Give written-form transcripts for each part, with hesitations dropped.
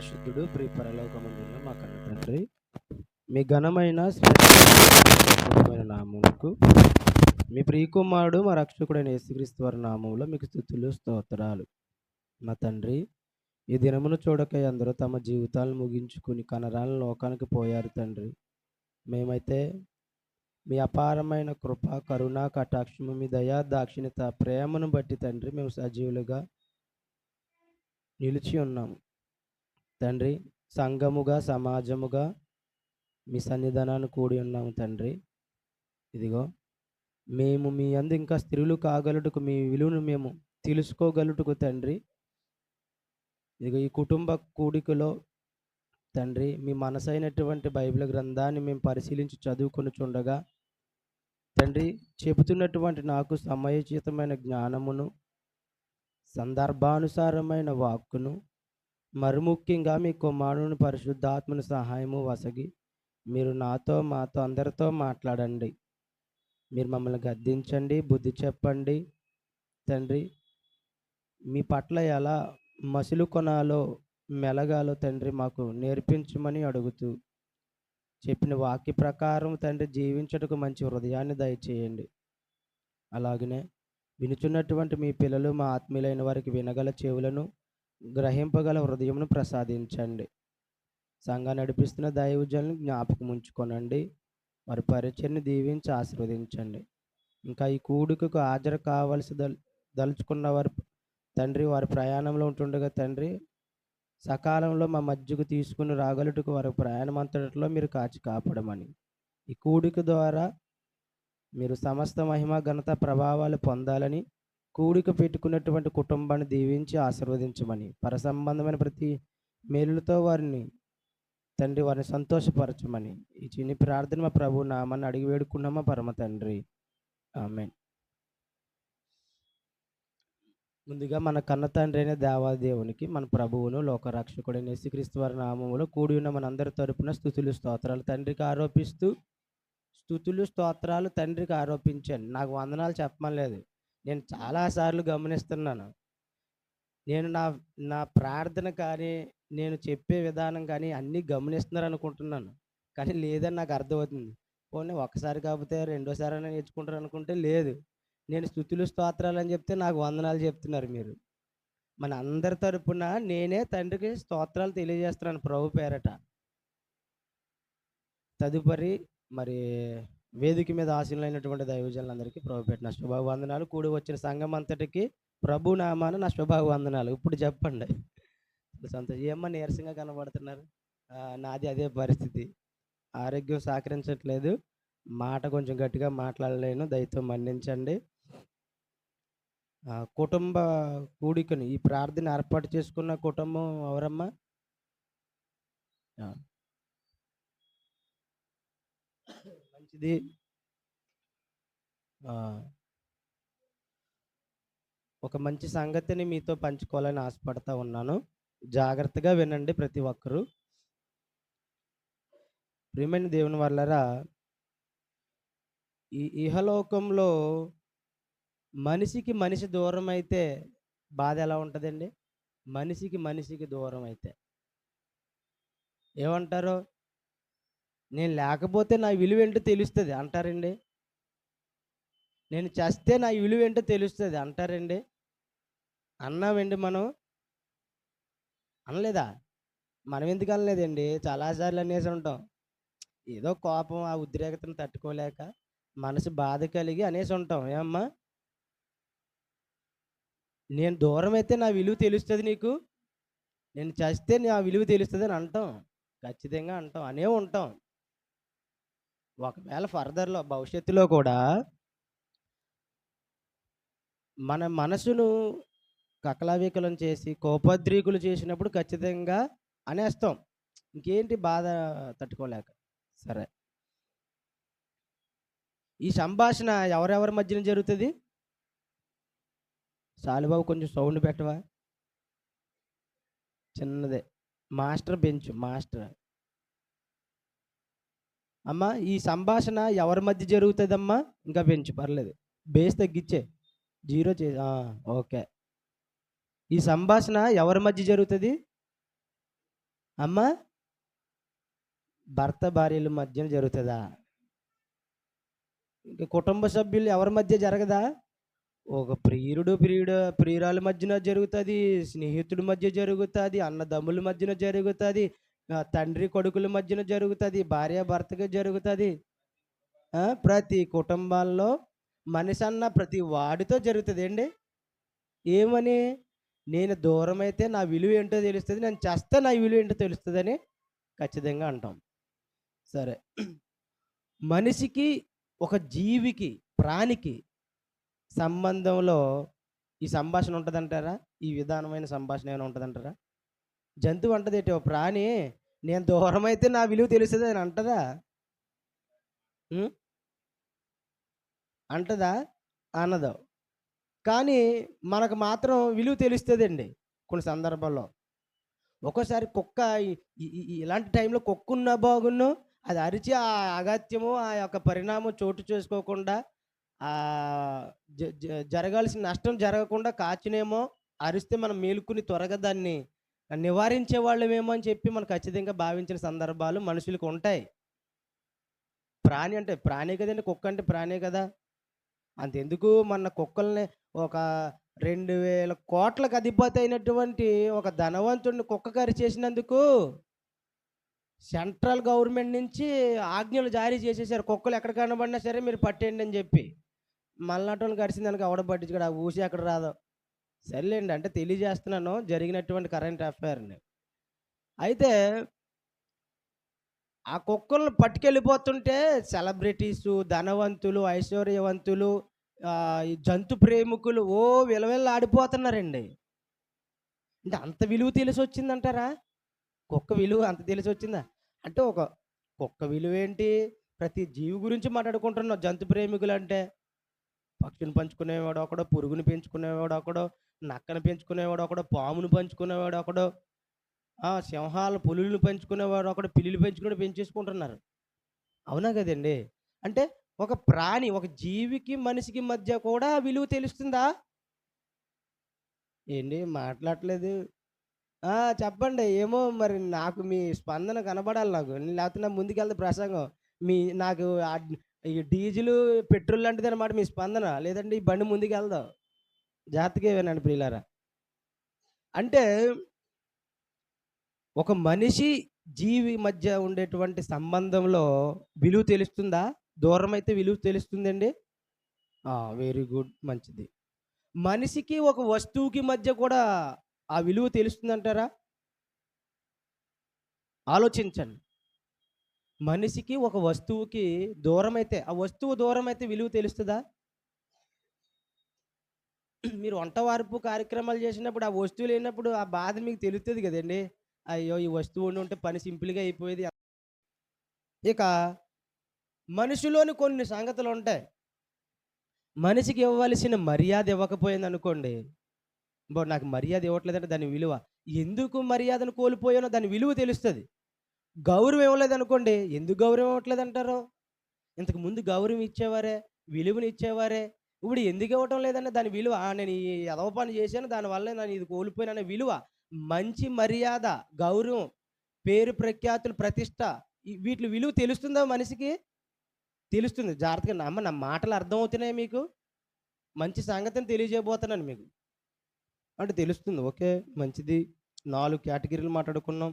పరిశుద్ధుడు ప్రియ పరలోకమందున్న మా కన్న తండ్రి, మీ ఘనమైన శ్రేష్టమైన నామమునకు మీ ప్రియకుమారుడు మా రక్షకుడైన యేసుక్రీస్తు వారి నామములో మీకు స్తుతులు స్తోత్రాలు. మా తండ్రి, ఈ దినమును చూడక అందరూ తమ జీవితాలను ముగించుకుని కనరాని లోకానికి పోయారు తండ్రి. మేమైతే మీ అపారమైన కృప, కరుణ, కటాక్షము, మీ దయా దాక్షిణ్యత, ప్రేమను బట్టి తండ్రి మేము సజీవులుగా నిలిచి ఉన్నాము తండ్రి. సంఘముగా, సమాజముగా మీ సన్నిధానాన్ని కూడి ఉన్నాము తండ్రి. ఇదిగో మేము మీ అందు ఇంకా స్త్రీలు కాగలుటకు, మీ విలువను మేము తెలుసుకోగలుటకు తండ్రి, ఇదిగో ఈ కుటుంబ కూడికలో తండ్రి మీ మనసైనటువంటి బైబిల్ గ్రంథాన్ని మేము పరిశీలించి చదువుకొని చుండగా తండ్రి, చెబుతున్నటువంటి నాకు సమయోచితమైన జ్ఞానమును, సందర్భానుసారమైన వాక్కును, మరి ముఖ్యంగా మీ కుమారుని పరిశుద్ధాత్మని సహాయము వసగి మీరు నాతో, మాతో, అందరితో మాట్లాడండి. మీరు మమ్మల్ని గద్దించండి, బుద్ధి చెప్పండి తండ్రి. మీ పట్ల ఎలా మసులు కొనాలో, మెలగాలో తండ్రి మాకు నేర్పించమని అడుగుతూ, చెప్పిన వాక్య ప్రకారం తండ్రి జీవించటకు మంచి హృదయాన్ని దయచేయండి. అలాగనే వినుచున్నటువంటి మీ పిల్లలు, మా ఆత్మీయులైన వారికి వినగల చెవులను, గ్రహింపగల హృదయమును ప్రసాదించండి. సంఘాన్ని నడిపిస్తున్న దైవజనులను జ్ఞాపకం ఉంచుకొనండి. వారి పరిచయని దీవించి ఆశీర్వదించండి. ఇంకా ఈ కూడికకు హాజరు కావలసి దలుచుకున్న వారు తండ్రి, వారి ప్రయాణంలో ఉంటుండగా తండ్రి సకాలంలో మా మధ్యకు తీసుకుని రాగలుటకు వారి ప్రయాణం అంతటిలో మీరు కాచి కాపాడమని, ఈ కూడిక ద్వారా మీరు సమస్త మహిమ, ఘనత, ప్రభావాలు పొందాలని, కూడిక పెట్టుకున్నటువంటి కుటుంబాన్ని దీవించి ఆశీర్వదించమని, పరసంబంధమైన ప్రతి మేలులతో వారిని తండ్రి వారిని సంతోషపరచమని ఈ చిన్ని ప్రార్థన మా ప్రభు నామని అడిగి వేడుకున్నామా పరమ తండ్రి, ఆమేన్. ముందుగా మన కన్న తండ్రి అయిన దేవాదేవునికి, మన ప్రభువును లోకరక్షకుడైన యేసుక్రీస్తు వారి నామములో కూడి ఉన్న మనందరి తరపున స్తుతులు స్తోత్రాలు తండ్రికి ఆరోపిస్తూ, స్తుతులు స్తోత్రాలు తండ్రికి ఆరోపించాను. నాకు వందనాలు చెప్పమలేదు. నేను చాలాసార్లు గమనిస్తున్నాను. నేను నా నా ప్రార్థన కానీ, నేను చెప్పే విధానం కానీ అన్నీ గమనిస్తున్నారు అనుకుంటున్నాను, కానీ లేదని నాకు అర్థమవుతుంది. పోనీ ఒక్కసారి కాకపోతే రెండోసారి అయినా నేర్చుకుంటారు అనుకుంటే లేదు. నేను స్తుతులు స్తోత్రాలు అని చెప్తే నాకు వందనాలు చెప్తున్నారు మీరు. మన అందరి తరపున నేనే తండ్రికి స్తోత్రాలు తెలియజేస్తున్నాను ప్రభు పేరట. తదుపరి మరి వేదిక మీద ఆశీనులైనటువంటి దైవజనులందరికీ ప్రభు పెట్టిన శుభవందనాలు. కూడి వచ్చిన సంఘం అంతటికి ప్రభు నామాన నా శుభవందనాలు. ఇప్పుడు చెప్పండి. సంతోషం. ఏమన్నా నీరసంగా కనబడుతున్నారు? నాది అదే పరిస్థితి. ఆరోగ్యం సహకరించట్లేదు. మాట కొంచెం గట్టిగా మాట్లాడలేను, దయతో మన్నించండి. కుటుంబ కూడికను, ఈ ప్రార్థన ఏర్పాటు చేసుకున్న కుటుంబం ఎవరమ్మా? మంచిది. ఒక మంచి సంగతిని మీతో పంచుకోవాలని ఆశపడతా ఉన్నాను. జాగ్రత్తగా వినండి ప్రతి ఒక్కరూ. ప్రియమైన దేవుని వల్లరా, ఈ ఇహలోకంలో మనిషికి మనిషి దూరం అయితే బాధ ఎలా ఉంటుందండి? మనిషికి దూరం అయితే ఏమంటారు? నేను లేకపోతే నా విలువ ఏంటో తెలుస్తుంది అంటారండి. నేను చేస్తే నా విలువ ఏంటో తెలుస్తుంది అంటారండి. అన్నామండి మనం? అనలేదా? మనం ఎందుకు అనలేదండి? చాలాసార్లు అనేసి ఉంటాం. ఏదో కోపం, ఆ ఉద్రేకతను తట్టుకోలేక మనసు బాధ కలిగి అనేసి ఉంటాం. ఏమమ్మా? నేను దూరం అయితే నా విలువ తెలుస్తుంది నీకు, నేను చేస్తే నా విలువ తెలుస్తుంది అని అంటాం. ఖచ్చితంగా అంటాం, అనే ఉంటాం. ఒకవేళ ఫర్దర్లో భవిష్యత్తులో కూడా మన మనసును కకలావికలం చేసి కోపద్రీకులు చేసినప్పుడు ఖచ్చితంగా అనేస్తాం. ఇంకేంటి బాధ తట్టుకోలేక. సరే, ఈ సంభాషణ ఎవరెవరి మధ్యన జరుగుతుంది? సాలిబాబు కొంచెం సౌండ్ పెట్టవా? చిన్నదే. Master bench, master. అమ్మా, ఈ సంభాషణ ఎవరి మధ్య జరుగుతుందమ్మా? ఇంకా బెంచ్ పర్లేదు, బేస్ తగ్గించే, 0 చే. ఓకే. ఈ సంభాషణ ఎవరి మధ్య జరుగుతుంది? అమ్మ భర్త భార్యల మధ్యన జరుగుతుందా? ఇంక కుటుంబ సభ్యులు ఎవరి మధ్య జరగదా? ఒక ప్రియురాల మధ్యన జరుగుతుంది, స్నేహితుడి మధ్య జరుగుతుంది, అన్నదమ్ముల మధ్యన జరుగుతుంది, తండ్రి కొడుకుల మధ్యన జరుగుతుంది, భార్య భర్తగా జరుగుతుంది. ప్రతి కుటుంబాల్లో మనిషి అన్న ప్రతి వాడితో జరుగుతుంది అండి. ఏమని? నేను దూరం అయితే నా విలువ ఏంటో తెలుస్తుంది, నేను చేస్తే నా విలువ ఏంటో తెలుస్తుందని ఖచ్చితంగా అంటాం. సరే, మనిషికి ఒక జీవికి ప్రాణికి సంబంధంలో ఈ సంభాషణ ఉంటుందంటారా? ఈ విధానమైన సంభాషణ ఏమైనా ఉంటుందంటారా? జంతువు అంటదేంటి, ఓ ప్రాణి నేను దూరం అయితే నా విలువ తెలుస్తుంది అని అంటదా? ఉం? అంటదా? అనదు. కానీ మనకు మాత్రం విలువ తెలుస్తుందండి కొన్ని సందర్భాల్లో. ఒక్కోసారి కుక్క ఇలాంటి టైంలో కుక్కున్నా బాగున్ను, అది అరిచి ఆ అగత్యము ఆ యొక్క పరిణామం చోటు చేసుకోకుండా జరగాల్సిన నష్టం జరగకుండా కాచినేమో అరిస్తే మనం మేలుకుని త్వరగా దాన్ని నివారించే వాళ్ళమేమో అని చెప్పి మనం ఖచ్చితంగా భావించిన సందర్భాలు మనుషులకు ఉంటాయి. ప్రాణి అంటే ప్రాణి కదండి, కుక్క అంటే ప్రాణే కదా. అంతెందుకు మన కుక్కల్ని ఒక 2000 కోట్లకు అధిపతి అయినటువంటి ఒక ధనవంతుడిని కుక్క కరిచేసినందుకు సెంట్రల్ గవర్నమెంట్ నుంచి ఆజ్ఞలు జారీ చేసేసారు. కుక్కలు ఎక్కడ కనబడినా సరే మీరు పట్టేయండి అని చెప్పి. మళ్ళాటోని కరిసిన దానికి ఎవడ పట్టించుకోడు, ఆ ఊసి ఎక్కడ రాదో. సర్లేండి, అంటే తెలియజేస్తున్నాను జరిగినటువంటి కరెంట్ అఫైర్ని. అయితే ఆ కుక్కలను పట్టుకెళ్ళిపోతుంటే సెలబ్రిటీసు, ధనవంతులు, ఐశ్వర్యవంతులు, ఈ జంతు ప్రేమికులు విలవిల్లాడిపోతున్నారండి. అంటే అంత విలువ తెలిసొచ్చిందంటారా? కుక్క విలువ అంత తెలిసొచ్చిందా? అంటే ఒక కుక్క విలువేంటి? ప్రతి జీవి గురించి మాట్లాడుకుంటున్నాం. జంతు ప్రేమికులంటే పక్షిని పంచుకునేవాడు ఒకడు, పురుగుని పెంచుకునేవాడు ఒకడు, నక్కని పెంచుకునేవాడు ఒకడు, పాముని పంచుకునేవాడు ఒకడు, సింహాలు పులులను పెంచుకునేవాడు ఒకడు, పిల్లులు పెంచేసుకుంటున్నారు. అవునా కదండి? అంటే ఒక ప్రాణి, ఒక జీవికి మనిషికి మధ్య కూడా విలువ తెలుస్తుందా? ఏంటి మాట్లాడట్లేదు? చెప్పండి. ఏమో మరి నాకు మీ స్పందన కనబడాలి నాకు. లేకపోతే నా ముందుకెళ్తే ప్రసంగం. నాకు ఈ డీజిలు, పెట్రోల్ లాంటిదనమాట మీ స్పందన. లేదంటే ఈ బండి ముందుకెళ్దాం. జాగ్రత్తగా వినండి ప్రియులారా. అంటే ఒక మనిషి, జీవి మధ్య ఉండేటువంటి సంబంధంలో విలువ తెలుస్తుందా? దూరమైతే విలువ తెలుస్తుందండి? వెరీ గుడ్, మంచిది. మనిషికి ఒక వస్తువుకి మధ్య కూడా ఆ విలువ తెలుస్తుందంటారా? ఆలోచించండి. మనిషికి ఒక వస్తువుకి దూరమైతే, ఆ వస్తువు దూరమైతే విలువ తెలుస్తుందా? మీరు వంట వార్పు కార్యక్రమాలు చేసినప్పుడు ఆ వస్తువు లేనప్పుడు ఆ బాధ మీకు తెలుస్తుంది కదండి. అయ్యో, ఈ వస్తువు ఉండి పని సింపుల్గా అయిపోయేది. ఇక మనిషిలోని కొన్ని సంగతులు ఉంటాయి. మనిషికి ఇవ్వవలసిన మర్యాద ఇవ్వకపోయింది అనుకోండి, నాకు మర్యాద ఇవ్వట్లేదంటే దాని విలువ, ఎందుకు మర్యాదను కోల్పోయానో దాని విలువ తెలుస్తుంది. గౌరవం ఇవ్వలేదనుకోండి, ఎందుకు గౌరవం ఇవ్వట్లేదంటారు? ఇంతకు ముందు గౌరవం ఇచ్చేవారే, విలువని ఇచ్చేవారే, ఇప్పుడు ఎందుకు ఇవ్వటం లేదన్న దాని విలువ, నేను ఈ ఎదవ పని చేశాను దానివల్ల నేను ఇది కోల్పోయిన విలువ, మంచి మర్యాద, గౌరవం, పేరు ప్రఖ్యాతులు, ప్రతిష్ట, వీటి విలువ తెలుస్తుందా మనిషికి? తెలుస్తుంది. జాగ్రత్తగా నా మాటలు అర్థమవుతున్నాయి మీకు? మంచి సంగతిని తెలియజేయబోతున్నాను మీకు. అంటే తెలుస్తుంది. ఓకే, మంచిది. 4 కేటగిరీలు మాట్లాడుకున్నాం.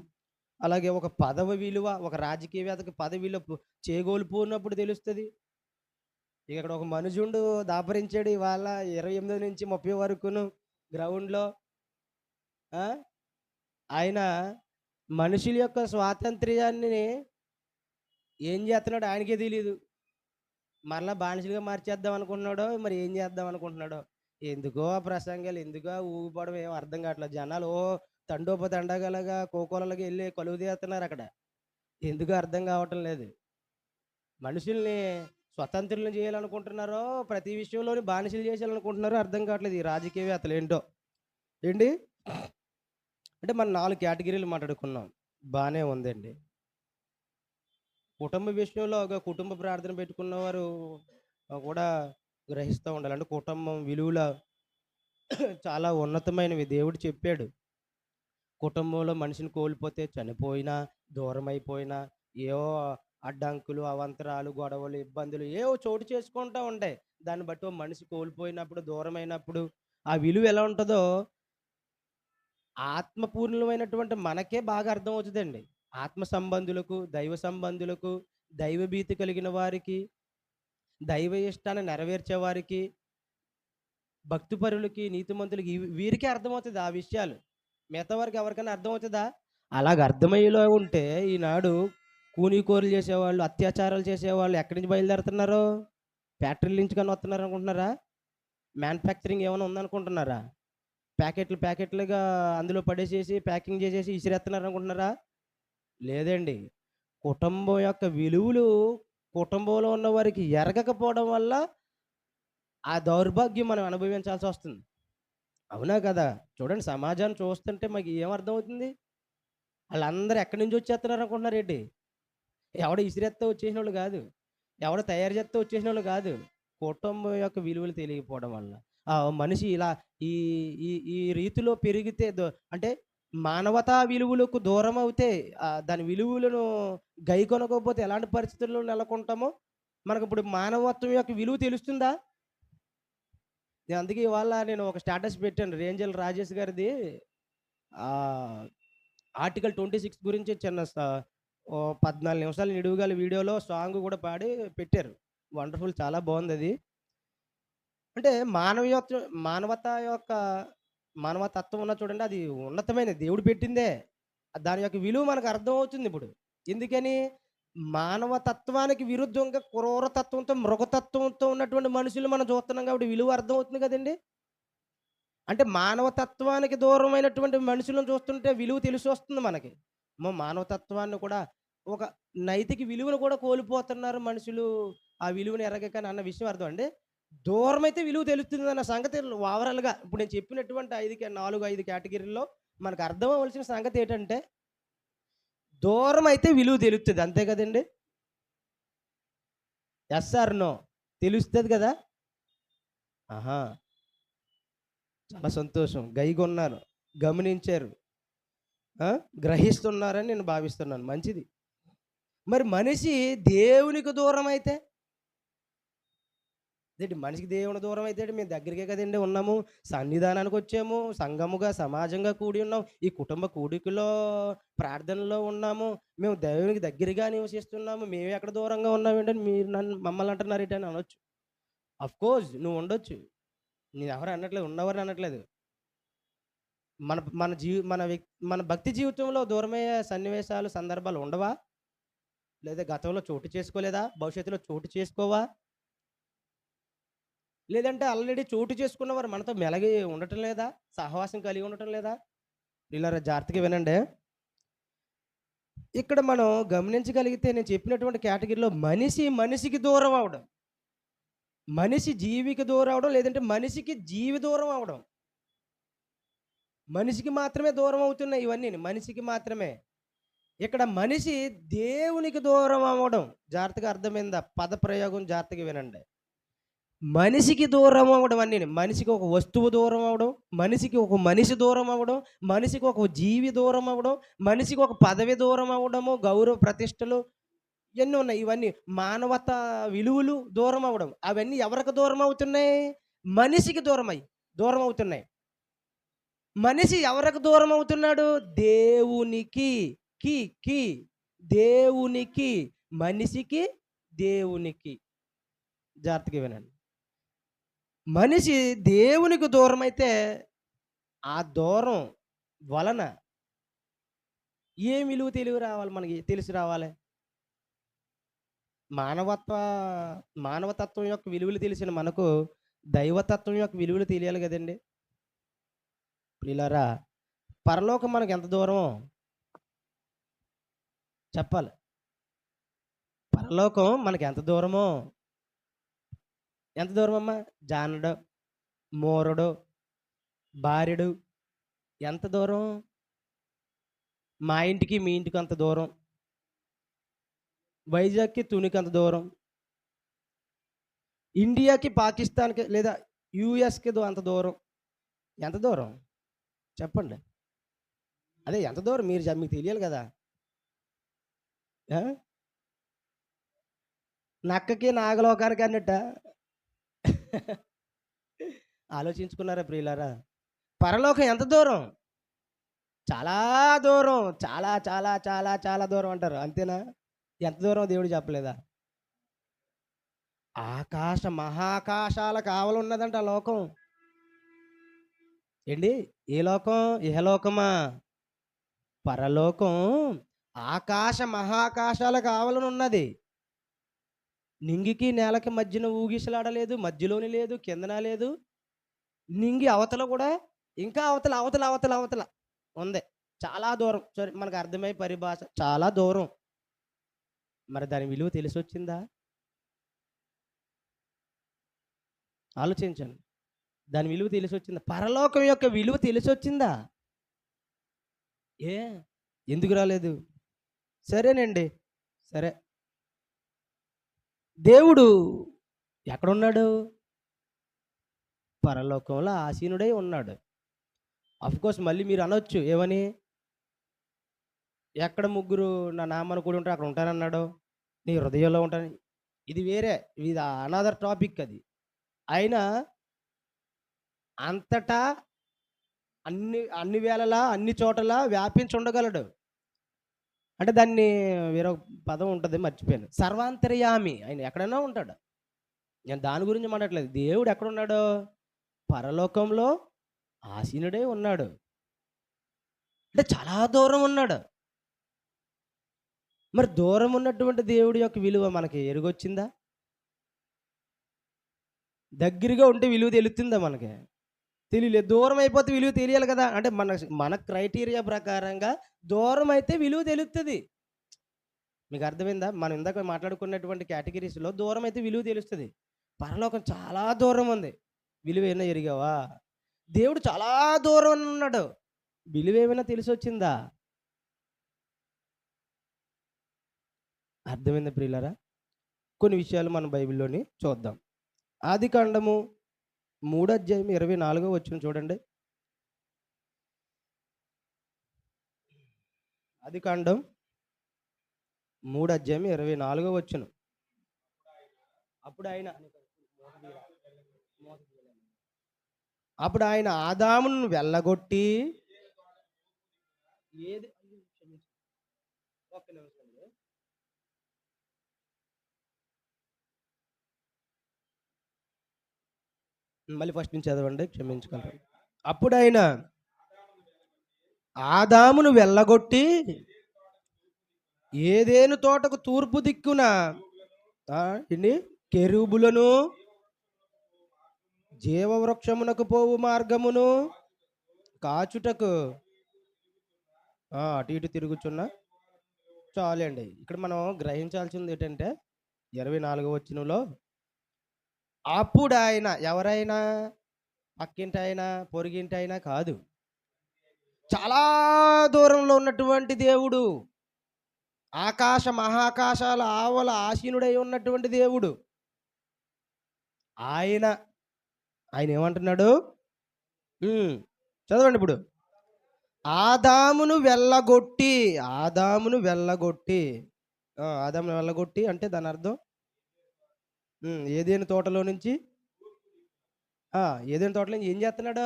అలాగే ఒక పదవి విలువ, ఒక రాజకీయవేత్తకి పదవి విలువ చేగోల్పోయినప్పుడు తెలుస్తుంది. ఇక్కడ ఒక మనుజుండు దాపరించాడు ఇవాళ 28 నుంచి 30 వరకును గ్రౌండ్లో. ఆయన మనుషుల యొక్క స్వాతంత్ర్యాన్ని ఏం చేస్తున్నాడో ఆయనకే తెలియదు. మరలా బానిసలుగా మార్చేద్దాం అనుకుంటున్నాడో, మరి ఏం చేద్దాం అనుకుంటున్నాడో. ఎందుకో ఆ ప్రసంగాలు, ఎందుకో ఊగిపోవడం ఏం అర్థం కావట్లేదు. జనాలు తండోపతండగలగా కోకోలకి వెళ్ళి కలుగు తీస్తున్నారు అక్కడ. ఎందుకో అర్థం కావటం లేదు. మనుషుల్ని స్వతంత్రులను చేయాలనుకుంటున్నారో, ప్రతి విషయంలోని బానిసలు చేయాలనుకుంటున్నారో అర్థం కావట్లేదు ఈ రాజకీయవేత్తలు ఏంటో. ఏంటి అంటే మనం 4 కేటగిరీలు మాట్లాడుకున్నాం, బాగానే ఉందండి. కుటుంబ విషయంలో ఒక కుటుంబ ప్రార్థన పెట్టుకున్నవారు కూడా గ్రహిస్తూ ఉండాలి. అంటే కుటుంబం విలువల చాలా ఉన్నతమైనవి దేవుడు చెప్పాడు. కుటుంబంలో మనిషిని కోల్పోతే చనిపోయినా, దూరమైపోయినా, ఏవో అడ్డంకులు, అవాంతరాలు, గొడవలు, ఇబ్బందులు ఏవో చోటు చేసుకుంటా ఉంటాయి. దాన్ని బట్టి ఓ మనిషి కోల్పోయినప్పుడు, దూరమైనప్పుడు ఆ విలువ ఎలా ఉంటదో ఆత్మపూర్ణమైనటువంటి మనకే బాగా అర్థమవుతదండి. ఆత్మ సంబంధులకు, దైవ సంబంధులకు, దైవభీతి కలిగిన వారికి, దైవ ఇష్టాన్ని నెరవేర్చే వారికి, భక్తిపరులకి, నీతిమంతులకి వీరికే అర్థమవుతది ఆ విషయాలు. మిగతా వారికి ఎవరికైనా అర్థమవుతదా? అలాగ అర్థమయ్యేలా ఉంటే ఈనాడు కూనీకోరులు చేసేవాళ్ళు, అత్యాచారాలు చేసేవాళ్ళు ఎక్కడి నుంచి బయలుదేరుతున్నారు? ఫ్యాక్టరీల నుంచి గాని వస్తున్నారు అనుకుంటున్నారా? మ్యానుఫ్యాక్చరింగ్ ఏమైనా ఉందనుకుంటున్నారా? ప్యాకెట్లు ప్యాకెట్లుగా అందులో పడేసేసి, ప్యాకింగ్ చేసేసి ఇసిరేస్తున్నారు అనుకుంటున్నారా? లేదండి. కుటుంబం యొక్క విలువలు కుటుంబంలో ఉన్న వారికి ఎరగకపోవడం వల్ల ఆ దౌర్భాగ్యం మనం అనుభవించాల్సొస్తుంది. అవునా కదా! చూడండి సమాజాన్ని చూస్తుంటే మాకు ఏమర్థమవుతుంది? ఆళ్ళందరూ ఎక్కడి నుంచి వచ్చేస్తున్నారు అనుకుంటున్నారేంటి? ఎవడో ఇసిరేత్తే వచ్చేసినోళ్ళు గాదు. ఎవడో తయారు చేత్తే వచ్చేసినోళ్ళు గాదు. కుటుంబం యొక్క విలువలు తెలియకపోవడం వల్ల. మనిషి ఇలా ఈ ఈ ఈ రీతిలో పెరిగితే అంటే మానవతా విలువలకు దూరమవుతే దాని విలువలను గైకొనకపోతే ఎలాంటి పరిస్థితుల్లో నెలకొంటామో మనకిప్పుడు మానవత్వం యొక్క విలువ తెలుస్తుందా? అందుకే ఇవాళ నేను ఒక స్టేటస్ పెట్టాను. రేంజల్ రాజేష్ గారిది ఆహ్, ఆర్టికల్ 26 గురించి చిన్న 14 నిమిషాల నిడువుగల వీడియోలో సాంగ్ గూడా పాడి పెట్టారు. వండర్‌ఫుల్ చాలా బావుందది. అంటే మానవత యొక్క మానవతత్వం ఉన్నది చూడండి. అది ఉన్నతమైనది. దేవుడు పెట్టిందే. దాని యొక్క విలువ మనకు అర్థమవుతుందిప్పుడు. ఎందుకని? మానవతత్వానికి విరుద్ధంగా క్రూరతత్వంతో, మృగతత్వంతో ఉన్నటువంటి మనుషులు మనం చూస్తున్నాం కాబట్టి విలువ అర్థమవుతుంది కదండీ! అంటే మానవతత్వానికి దూరమైనటువంటి మనుషులను చూస్తుంటే విలువ తెలిసొస్తుంది మనకి. మానవతత్వాన్ని కూడా ఒక నైతిక విలువను కూడా కోల్పోతున్నారు మనుషులు. ఆ విలువను ఎరగక అన్న విషయం అర్థం అండి. దూరమైతే విలువ తెలుస్తుందన్న సంగతి ఓవరాల్‌గా ఇప్పుడు నేను చెప్పినటువంటి 4, 5 కేటగిరీల్లో మనకు అర్థం అవ్వాల్సిన సంగతి ఏటంటే, దూరమైతే విలువ తెలుస్తది. అంతే కదండీ! Yes or no? తెలుస్తది కదా! ఆహా! చాలా సంతోషం. గైగొన్నారు. గమనించారు. ఆ! గ్రహిస్తున్నారని నేను భావిస్తున్నాను. మంచిది. మరి మనిషి దేవునికి దూరమైతే? అదేంటి మనిషికి దేవుని దూరం అయితే మేము దగ్గరికే కదండీ ఉన్నాము. సన్నిధానానికొచ్చాము. సంఘముగా, సమాజంగా కూడి ఉన్నాం. ఈ కుటుంబ కూడికలో, ప్రార్థనలో ఉన్నాము. మేము దేవునికి దగ్గరగా నివసిస్తున్నాము. మేమెక్కడ దూరంగా ఉన్నామేంటని మీరు మమ్మల్ని అంటున్నారేంటని అనొచ్చు. ఆఫ్‌కోర్స్ నువ్వు ఉండొచ్చు. నేనెవరు అనట్లేదు. ఉన్నవారిని అనట్లేదు. మన మన జీ మన వ్యక్ మన భక్తి జీవితంలో దూరమయ్యే సన్నివేశాలు, సందర్భాలు ఉండవా? లేదా గతంలో చోటు చేసుకోలేదా? భవిష్యత్తులో చోటు చేసుకోవా? లేదంటే ఆల్రెడీ చోటు చేసుకున్నవారు మనతో మెలిగి ఉండటం లేదా? సహవాసం కలిగి ఉండటం లేదా? ఈళ్ళారా జాగ్రత్తగా వినండి. ఇక్కడ మనం గమనించగలిగితే నేను చెప్పినటువంటి కేటగిరీలో మనిషి మనిషికి దూరం అవ్వడం. మనిషి జీవికి దూరం అవ్వడం, లేదంటే మనిషికి జీవి దూరం అవ్వడం. మనిషికి మాత్రమే దూరం అవుతున్నాయి ఇవన్నీని. మనిషికి మాత్రమే. ఇక్కడ మనిషి దేవునికి దూరం అవ్వడం. జాగ్రత్తగా అర్థమైందా? పద ప్రయోగం జాగ్రత్తగా వినండి. మనిషికి దూరం అవ్వడం అన్నీని. మనిషికి ఒక వస్తువు దూరం అవ్వడం, మనిషికి ఒక మనిషి దూరం అవ్వడం, మనిషికి ఒక జీవి దూరం అవ్వడం, మనిషికి ఒక పదవి దూరం అవ్వడము, గౌరవ ప్రతిష్టలు ఇయన్నీ ఉన్నాయి. ఇవన్నీ మానవత విలువలు దూరం అవ్వడం. అవన్నీ ఎవరికి దూరం అవుతున్నాయి? మనిషికి దూరం అవుతున్నాయి. మనిషి ఎవరికి దూరం అవుతున్నాడు? దేవునికి. కి కి దేవునికి, మనిషికి, దేవునికి. జాగ్రత్తగా వినండి. మనిషి దేవునికి దూరమైతే, ఆ దూరం వలన ఏం విలువ తెలివి రావాలి మనకి తెలిసి రావాలి? మానవత్వ మానవతత్వం యొక్క విలువలు తెలిసిన మనకు, దైవతత్వం యొక్క విలువలు తెలియాలి గదండీ! ప్రియులారా, పరలోకం మనకెంత దూరమో చెప్పాలి. పరలోకం మనకెంత దూరమో, ఎంత దూరమమ్మా? జానడు, మూరడు, బారెడు ఎంత దూరం? మా ఇంటికి, మీ ఇంటికి అంత దూరం. వైజాగ్‌కి, తునికి అంత దూరం. ఇండియాకి, పాకిస్తాన్‌కి లేదా యూఎస్‌కి అంత దూరం. ఎంత దూరం? చెప్పండి. అదే ఎంత దూరం మీకు తెలియాలి కదా. ఆ? నక్కకి నాగలోకానికి అన్నట్ట. ఆలోచించుకున్నారా ప్రియులారా? పరలోకం ఎంత దూరం? చాలా దూరం. చాలా చాలా చాలా చాలా దూరం అంటారు, అంతేనా? ఎంత దూరం దేవుడు చెప్పలేదా? ఆకాశ మహాకాశాల కావలున్నదంట ఆ లోకం. ఏంటి? ఏ లోకం? ఇహలోకమా? పరలోకం ఆకాశ మహాకాశాల కావలనున్నది. నింగికి నేలకి మధ్యన ఊగిసలాడలేదు, మధ్యలోని లేదు, కిందన లేదు. నింగి అవతల కూడా, ఇంకా అవతల అవతల అవతల అవతల ఉంది. చాలా దూరం. సరే, మనకు అర్థమై పరిభాష చాలా దూరం. మరి దాని విలువ తెలిసొచ్చిందా? ఆలోచించండి. దాని విలువ తెలిసొచ్చిందా? పరలోకం యొక్క విలువ తెలిసొచ్చిందా? ఏ ఎందుకు రాలేదు? సరేనండి. సరే, దేవుడు ఎక్కడున్నాడు? పరలోకంలో ఆసీనుడై ఉన్నాడు. అఫ్కోర్స్ మళ్ళీ మీరు అనొచ్చు ఏమని? ఎక్కడ ముగ్గురు నా నామను కూడి ఉంటారు అక్కడ ఉంటానన్నాడు, నీ హృదయంలో ఉంటాను. ఇది వేరే, ఇది అనదర్ టాపిక్ అది. అయినా అంతటా అన్ని అన్ని వేళలా అన్ని చోటలా వ్యాపించి ఉండగలడు. అంటే దాన్ని వేరొక పదం ఉంటుంది, మర్చిపోయాను. సర్వాంతర్యామి. ఆయన ఎక్కడైనా ఉంటాడు. నేను దాని గురించి మాట్లాడట్లేదు. దేవుడు ఎక్కడున్నాడు? పరలోకంలో ఆసీనుడై ఉన్నాడు. అంటే చాలా దూరం ఉన్నాడు. మరి దూరం ఉన్నటువంటి దేవుడి యొక్క విలువ మనకి ఎరుగొచ్చిందా? దగ్గరగా ఉంటే విలువ తెలుస్తుందా మనకి? తెలియలేదు. దూరం అయిపోతే విలువ తెలియాలి కదా. అంటే మన మన క్రైటీరియా ప్రకారంగా దూరం అయితే విలువ తెలుస్తుంది. మీకు అర్థమైందా? మనం ఇందాక మాట్లాడుకున్నటువంటి కేటగిరీస్లో దూరం అయితే విలువ తెలుస్తుంది. పరలోకం చాలా దూరం ఉంది. విలువ ఏమైనా ఎరిగావా? దేవుడు చాలా దూరం ఉన్నాడు. విలువ ఏమైనా తెలిసి వచ్చిందా? అర్థమైందా ప్రియులారా? కొన్ని విషయాలు మనం బైబిల్లోని చూద్దాం. ఆదికాండము 3:24 చూడండి. ఆదికాండం 3:24. అప్పుడు ఆయన ఆదామును వెళ్ళగొట్టి ఏది ఒక్క నిమిషం అండి. మళ్ళీ ఫస్ట్ నుంచి చదవండి, క్షమించగలరు. అప్పుడు ఆయన ఆదామును వెళ్ళగొట్టి ఏదేను తోటకు తూర్పు దిక్కున ఇన్ని కెరూబులను, జీవవృక్షమునకు పోవు మార్గమును కాచుటకు అటు ఇటు తిరుగుచున్న. చాలండి. ఇక్కడ మనం గ్రహించాల్సింది ఏంటంటే 24 అప్పుడు ఆయన, ఎవరైనా? పక్కింటి ఆయన, పొరుగింటి ఆయన కాదు. చాలా దూరంలో ఉన్నటువంటి దేవుడు, ఆకాశ మహాకాశాల ఆవల ఆసీనుడై ఉన్నటువంటి దేవుడు. ఆయన ఆయన ఏమంటున్నాడు? చదవండి ఇప్పుడు. ఆదామును వెళ్ళగొట్టి, ఆదామును వెళ్ళగొట్టి ఆదామును వెళ్ళగొట్టి అంటే దాని అర్థం ఏదేను తోటలో నుంచి, ఏదేను తోటలో నుంచి ఏం చేస్తున్నాడు?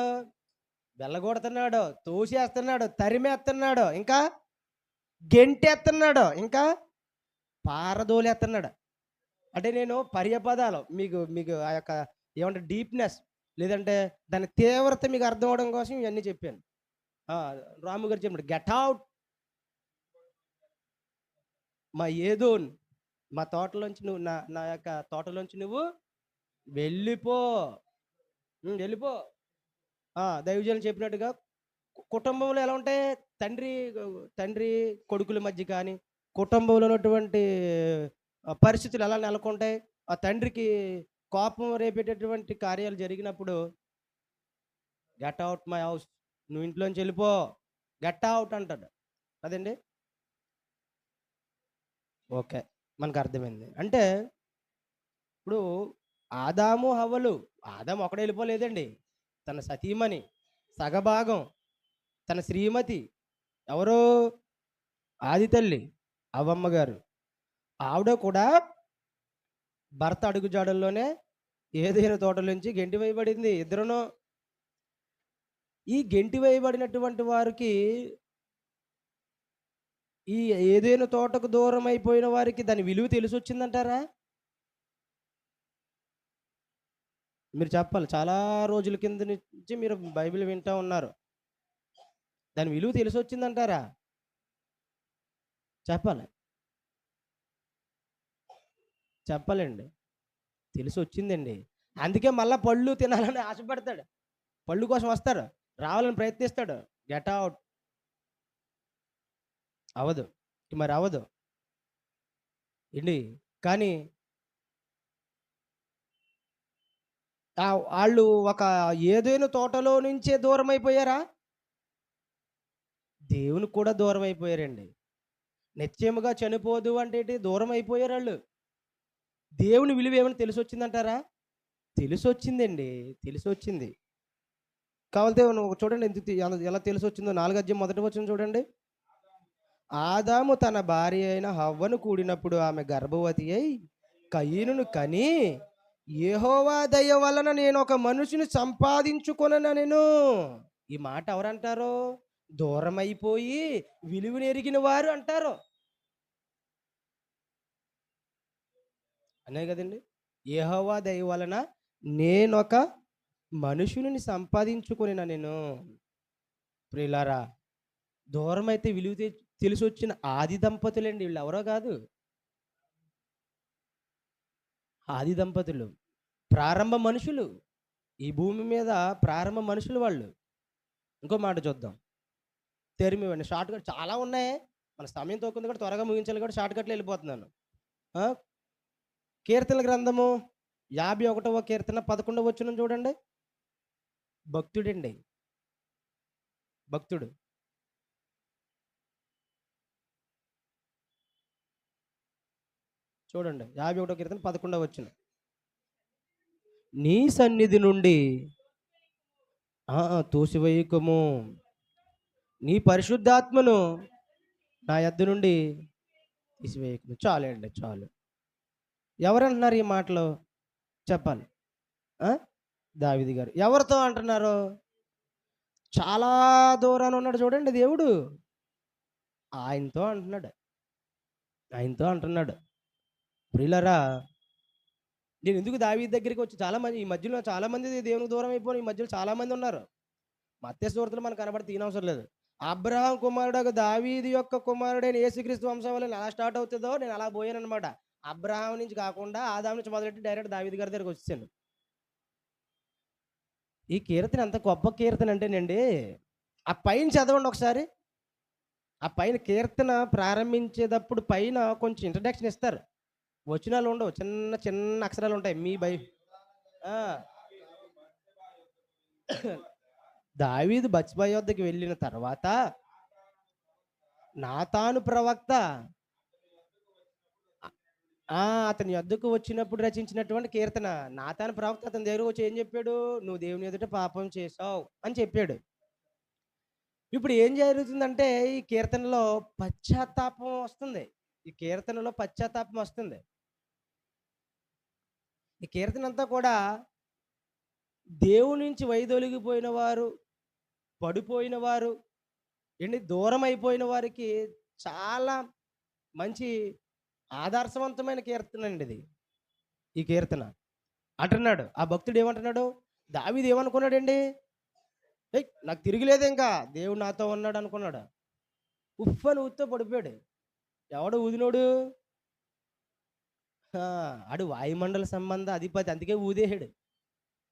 వెళ్ళగొడుతున్నాడు, తోసేస్తున్నాడు, తరిమేస్తున్నాడు, ఇంకా గెంటేస్తున్నాడు, ఇంకా పారదోలేస్తున్నాడు. అంటే నేను పర్యపదాలు మీకు మీకు ఆ యొక్క ఏమంటే డీప్నెస్, లేదంటే దాని తీవ్రత మీకు అర్థం అవడం కోసం ఇవన్నీ చెప్పాను. రాము గారు చెప్పాడు, గెట్ అవుట్ మా ఏదోన్, మా తోటలోంచి నువ్వు, నా యొక్క తోటలోంచి నువ్వు వెళ్ళిపో, వెళ్ళిపో. దైవజనులు చెప్పినట్టుగా కుటుంబంలో ఎలా ఉంటాయి? తండ్రి కొడుకుల మధ్య కానీ, కుటుంబంలో ఉన్నటువంటి పరిస్థితులు ఎలా నెలకొంటాయి? ఆ తండ్రికి కోపం రేపేటటువంటి కార్యాలు జరిగినప్పుడు, గెట్ అవుట్ మై హౌస్, నువ్వు ఇంట్లోంచి వెళ్ళిపో, గెట్ అవుట్ అంటాడు. అదండి. ఓకే, మనకు అర్థమైంది. అంటే ఇప్పుడు ఆదాము హవ్వలు, ఆదాము ఒకడే వెళ్ళిపోలేదండి. తన సతీమణి, సగభాగం, తన శ్రీమతి, ఎవరు? ఆది తల్లి అవ్వమ్మ గారు. ఆవిడ కూడా భర్త అడుగుజాడల్లోనే ఏదైనా తోటలోంచి గెంటి వేయబడింది ఇద్దరును. ఈ గెంటి వేయబడినటువంటి వారికి, ఈ ఏదైనా తోటకు దూరం అయిపోయిన వారికి దాని విలువ తెలిసొచ్చిందంటారా? మీరు చెప్పాలి. చాలా రోజుల కింద నుంచి మీరు బైబిల్ వింటా ఉన్నారు. దాని విలువ తెలిసొచ్చిందంటారా? చెప్పాలి. చెప్పాలండి. తెలిసొచ్చిందండి. అందుకే మళ్ళా పళ్ళు తినాలని ఆశపడతాడు. పళ్ళు కోసం వస్తాడు. రావాలని ప్రయత్నిస్తాడు. Get out. అవ్వదు. మరి అవ్వదు. ఏండి? కానీ ఆళ్ళు ఒక ఏదైనా తోటలో నుంచే దూరమైపోయారా? దేవునికి కూడా దూరమైపోయారండి. నిశ్చయముగా చనిపోదు అంటే ఏంటి? దూరమైపోయారాళ్ళు. దేవుని విలువ ఏమైనా తెలిసొచ్చిందంటారా? తెలిసొచ్చిందండి. తెలిసొచ్చింది. కావాలంటే నువ్వు చూడండి ఎలా తెలిసొచ్చిందో 4 అధ్యాయం మొదటి వచనం చూడండి. ఆదాము తన భార్య అయిన హవ్వను కూడినప్పుడు ఆమె గర్భవతి అయి కయీనును కని, యెహోవా దయ వలన నేను ఒక మనిషిని సంపాదించుకొనెననెను. ఈ మాట ఎవరంటారు? దూరమైపోయి విలువనెరిగిన వారు అంటారు. అనే కదండి. యెహోవా దయ వలన నేనొక మనుషుని సంపాదించుకొనిన నేను. ప్రియులారా, దూరమైతే విలువ తెలిసొచ్చిన ఆది దంపతులండి వీళ్ళు, ఎవరో కాదు. ఆది దంపతులు ప్రారంభ మనుషులు. ఈ భూమి మీద ప్రారంభ మనుషులు వాళ్ళు. ఇంకో మాట చూద్దాం. తెరిమివ్వండి. షార్ట్ కట్ చాలా ఉన్నాయి. మన సమయం తోకుంది కూడా, త్వరగా ముగించాలి కూడా, షార్ట్ కట్లో వెళ్ళిపోతున్నాను. ఆ? కీర్తనల గ్రంథము 51వ కీర్తన 11వ వచనం చూడండి. భక్తుడండి. భక్తుడు. చూడండి 51వ కీర్తన 11వ వచనం. నీ సన్నిధి నుండి తోసివేయకము, నీ పరిశుద్ధాత్మను నా యొద్ద నుండి తీసివేయకము. చాలండి, చాలు. ఎవరంటున్నారు ఈ మాటలు? చెప్పాలి. దావీదు గారు. ఎవరితో అంటున్నారు? చాలా దూరాన ఉన్నాడు చూడండి దేవుడు, ఆయనతో అంటున్నాడు. ఆయనతో అంటున్నాడు. ప్రియులరా, నేను ఎందుకు దావీదు దగ్గరికి వచ్చి, చాలా మంది ఈ మధ్యలో చాలా మంది దేవునికి దూరం అయిపోయిన ఈ మధ్యలో చాలా మంది ఉన్నారు. మత్తయి సువార్తలో మనకు కనబడి తీనవసరం లేదు. అబ్రహాం కుమారుడు దావీదు యొక్క కుమారుడైన యేసుక్రీస్తు వంశం వల్ల ఎలా స్టార్ట్ అవుతుందో నేను అలా పోయాను అనమాట. అబ్రహాం నుంచి కాకుండా ఆదాం నుంచి మొదలెట్టి డైరెక్ట్ దావీదు గారి దగ్గరికి వచ్చాను. ఈ కీర్తన ఎంత గొప్ప కీర్తన అంటేనండి, ఆ పైన చదవండి ఒకసారి. ఆ పైన కీర్తన ప్రారంభించేటప్పుడు పైన కొంచెం ఇంట్రడక్షన్ ఇస్తారు. వచనాలు ఉండవు, చిన్న చిన్న అక్షరాలు ఉంటాయి. దావీదు బత్షెబా యొద్దకు వెళ్ళిన తర్వాత నాతాను ప్రవక్త అతని యొద్దకు వచ్చినప్పుడు రచించినటువంటి కీర్తన. నాతాను ప్రవక్త అతని దగ్గరకు వచ్చి ఏం చెప్పాడు? నువ్వు దేవుని ఎదుట పాపం చేసావు అని చెప్పాడు. ఇప్పుడు ఏం జరుగుతుందంటే ఈ కీర్తనలో పశ్చాత్తాపం వస్తుంది. ఈ కీర్తనలో పశ్చాత్తాపం వస్తుంది. ఈ కీర్తన అంతా కూడా దేవుని నుంచి వైదొలిగిపోయిన వారు, పడిపోయిన వారు, దూరం అయిపోయిన వారికి చాలా మంచి ఆదర్శవంతమైన కీర్తన అండి ఇది. ఈ కీర్తన అంటున్నాడు, ఆ భక్తుడు ఏమంటున్నాడు? దావీదు ఏమనుకున్నాడండి? నాకు తిరిగిలేదు, ఇంకా దేవుడు నాతో ఉన్నాడు అనుకున్నాడు. ఉఫ్ అని ఊతో పడిపోయాడు. ఎవడు ఊదినోడు? ఆడు వాయుమండల సంబంధ అధిపతి, అందుకే ఊదేసాడు.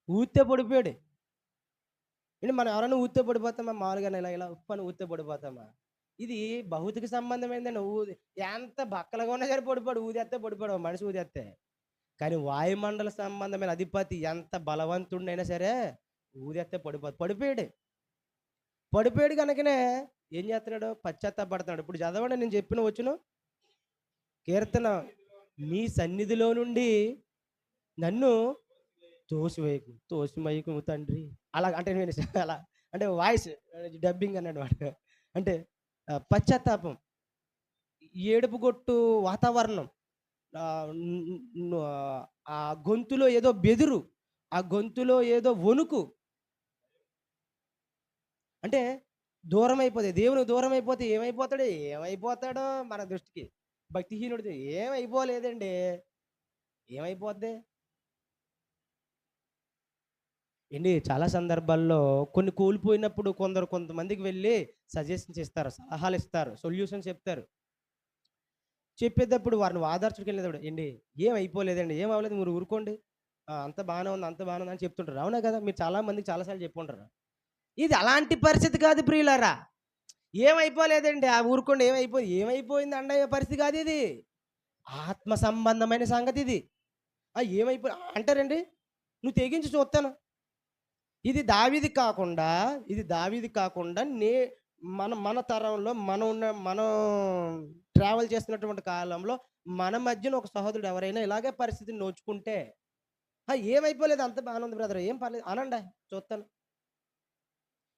ఊతే పడిపోయాడు. మనం ఎవరైనా ఊతే పడిపోతామా? మామూలుగా ఇలా ఇలా ఉప్పు అని ఊతే పడిపోతామా? ఇది భౌతిక సంబంధమైందండి. ఎంత బక్కలుగా ఉన్నా సరే పడిపోడు, ఊదేస్తే పడిపోడు మనిషి ఊదేస్తే. కానీ వాయుమండల సంబంధమైన అధిపతి ఎంత బలవంతుడైనా సరే ఊదేస్తే పడిపోయాడు. పడిపోయాడు కనుకనే ఏం చేస్తున్నాడు? పశ్చాత్తాపడుతున్నాడు. ఇప్పుడు చదవండి, నేను చెప్పిన వచ్చును కీర్తన. నీ సన్నిధిలో నుండి నన్ను తోసిమయకు తండ్రి. అలా అంటే నేను అలా అంటే వాయిస్ డబ్బింగ్ అన్నాడు వాడు. అంటే పశ్చాత్తాపం, ఏడుపు గొట్టు వాతావరణం, ఆ గొంతులో ఏదో బెదురు, ఆ గొంతులో ఏదో వణుకు. అంటే దూరమైపోతే, దేవునికి దూరమైపోతే ఏమైపోతాడు? ఏమైపోతాడో మన దృష్టికి. భక్తిహీనుడిది ఏమైపోలేదండి. ఏమైపోద్ది? ఏండి చాలా సందర్భాల్లో కొన్ని కోల్పోయినప్పుడు కొంతమందికి వెళ్ళి సజెషన్స్ ఇస్తారు, సలహాలిస్తారు, సొల్యూషన్స్ చెప్తారు. చెప్పేటప్పుడు వారిని ఓదార్చడానికెళ్ళేటప్పుడు, "ఏండి ఏం అయిపోలేదండి, ఏం అవ్వలేదు మీరు ఊరుకోండి. అంతా బానే ఉంది, అంతా బానే ఉంది" అని చెప్తుంటారు. అవునా కదా! మీరు చాలా మందికి చాలా సార్లు చెప్పుంటారు. ఇది అలాంటి పరిస్థితి కాదు ప్రియులారా. ఏమైపోలేదండి, ఊరుకోండి ఏమైపోయింది అనే పరిస్థితి కాదిది. ఆత్మ సంబంధమైన సంగతిది. ఏమైపో అంటారండి, "నువ్వు తెగించి చూస్తాను." ఇది దావీది కాకుండా మన మన తరంలో మనం ట్రావెల్ చేస్తున్నటువంటి కాలంలో మన మధ్యన ఒక సహోదరుడు ఎవరైనా ఇలాగే పరిస్థితిని నోచుకుంటే, ఏమైపోలేదు అంత బానే ఉంది బ్రదర్, ఏం పర్లేదు అనండి, చూస్తాను."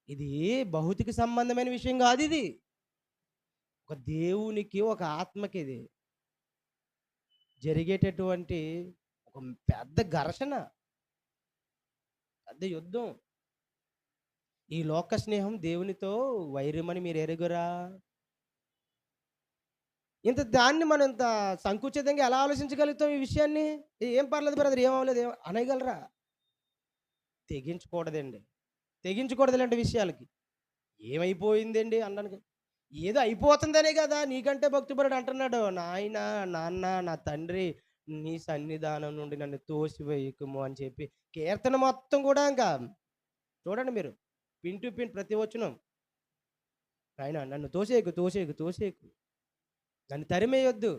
ఇది భౌతిక సంబంధమైన విషయం కాదిది. ఒక దేవునికి, ఒక ఆత్మకిది జరిగేటటువంటి ఒక పెద్ద ఘర్షణ, పెద్ద యుద్ధం. ఈ లోక స్నేహం దేవునితో వైరమని మీరు ఎరుగురా? దాన్ని మనం ఇంత సంకుచితంగా ఎలా ఆలోచించగలుగుతాం ఈ విషయాన్ని? ఏం పర్లేదు బ్రదర్, ఏం అవ్వలేదు అనేయగలరా? తెగించకూడదండి. తెగించకూడదు ఇలాంటి విషయాలకి. ఏమైపోయిందండి అనడానికి. ఏదో అయిపోతుందనే గదా నీకంటే భక్తిపరుడు అంటున్నాడు. నాయనా, నాన్న, నా తండ్రి, నీ సన్నిధానం నుండి నన్ను తోసివేయకుము అని చెప్పి కీర్తన మొత్తం కూడా ఇంకా చూడండి మీరు. పిన్ టు పిన్ ప్రతి వచనం. నాయనా నన్ను తోసేయకు, తోసేయకు, తోసేయకు. నన్ను తరిమేయొద్దు.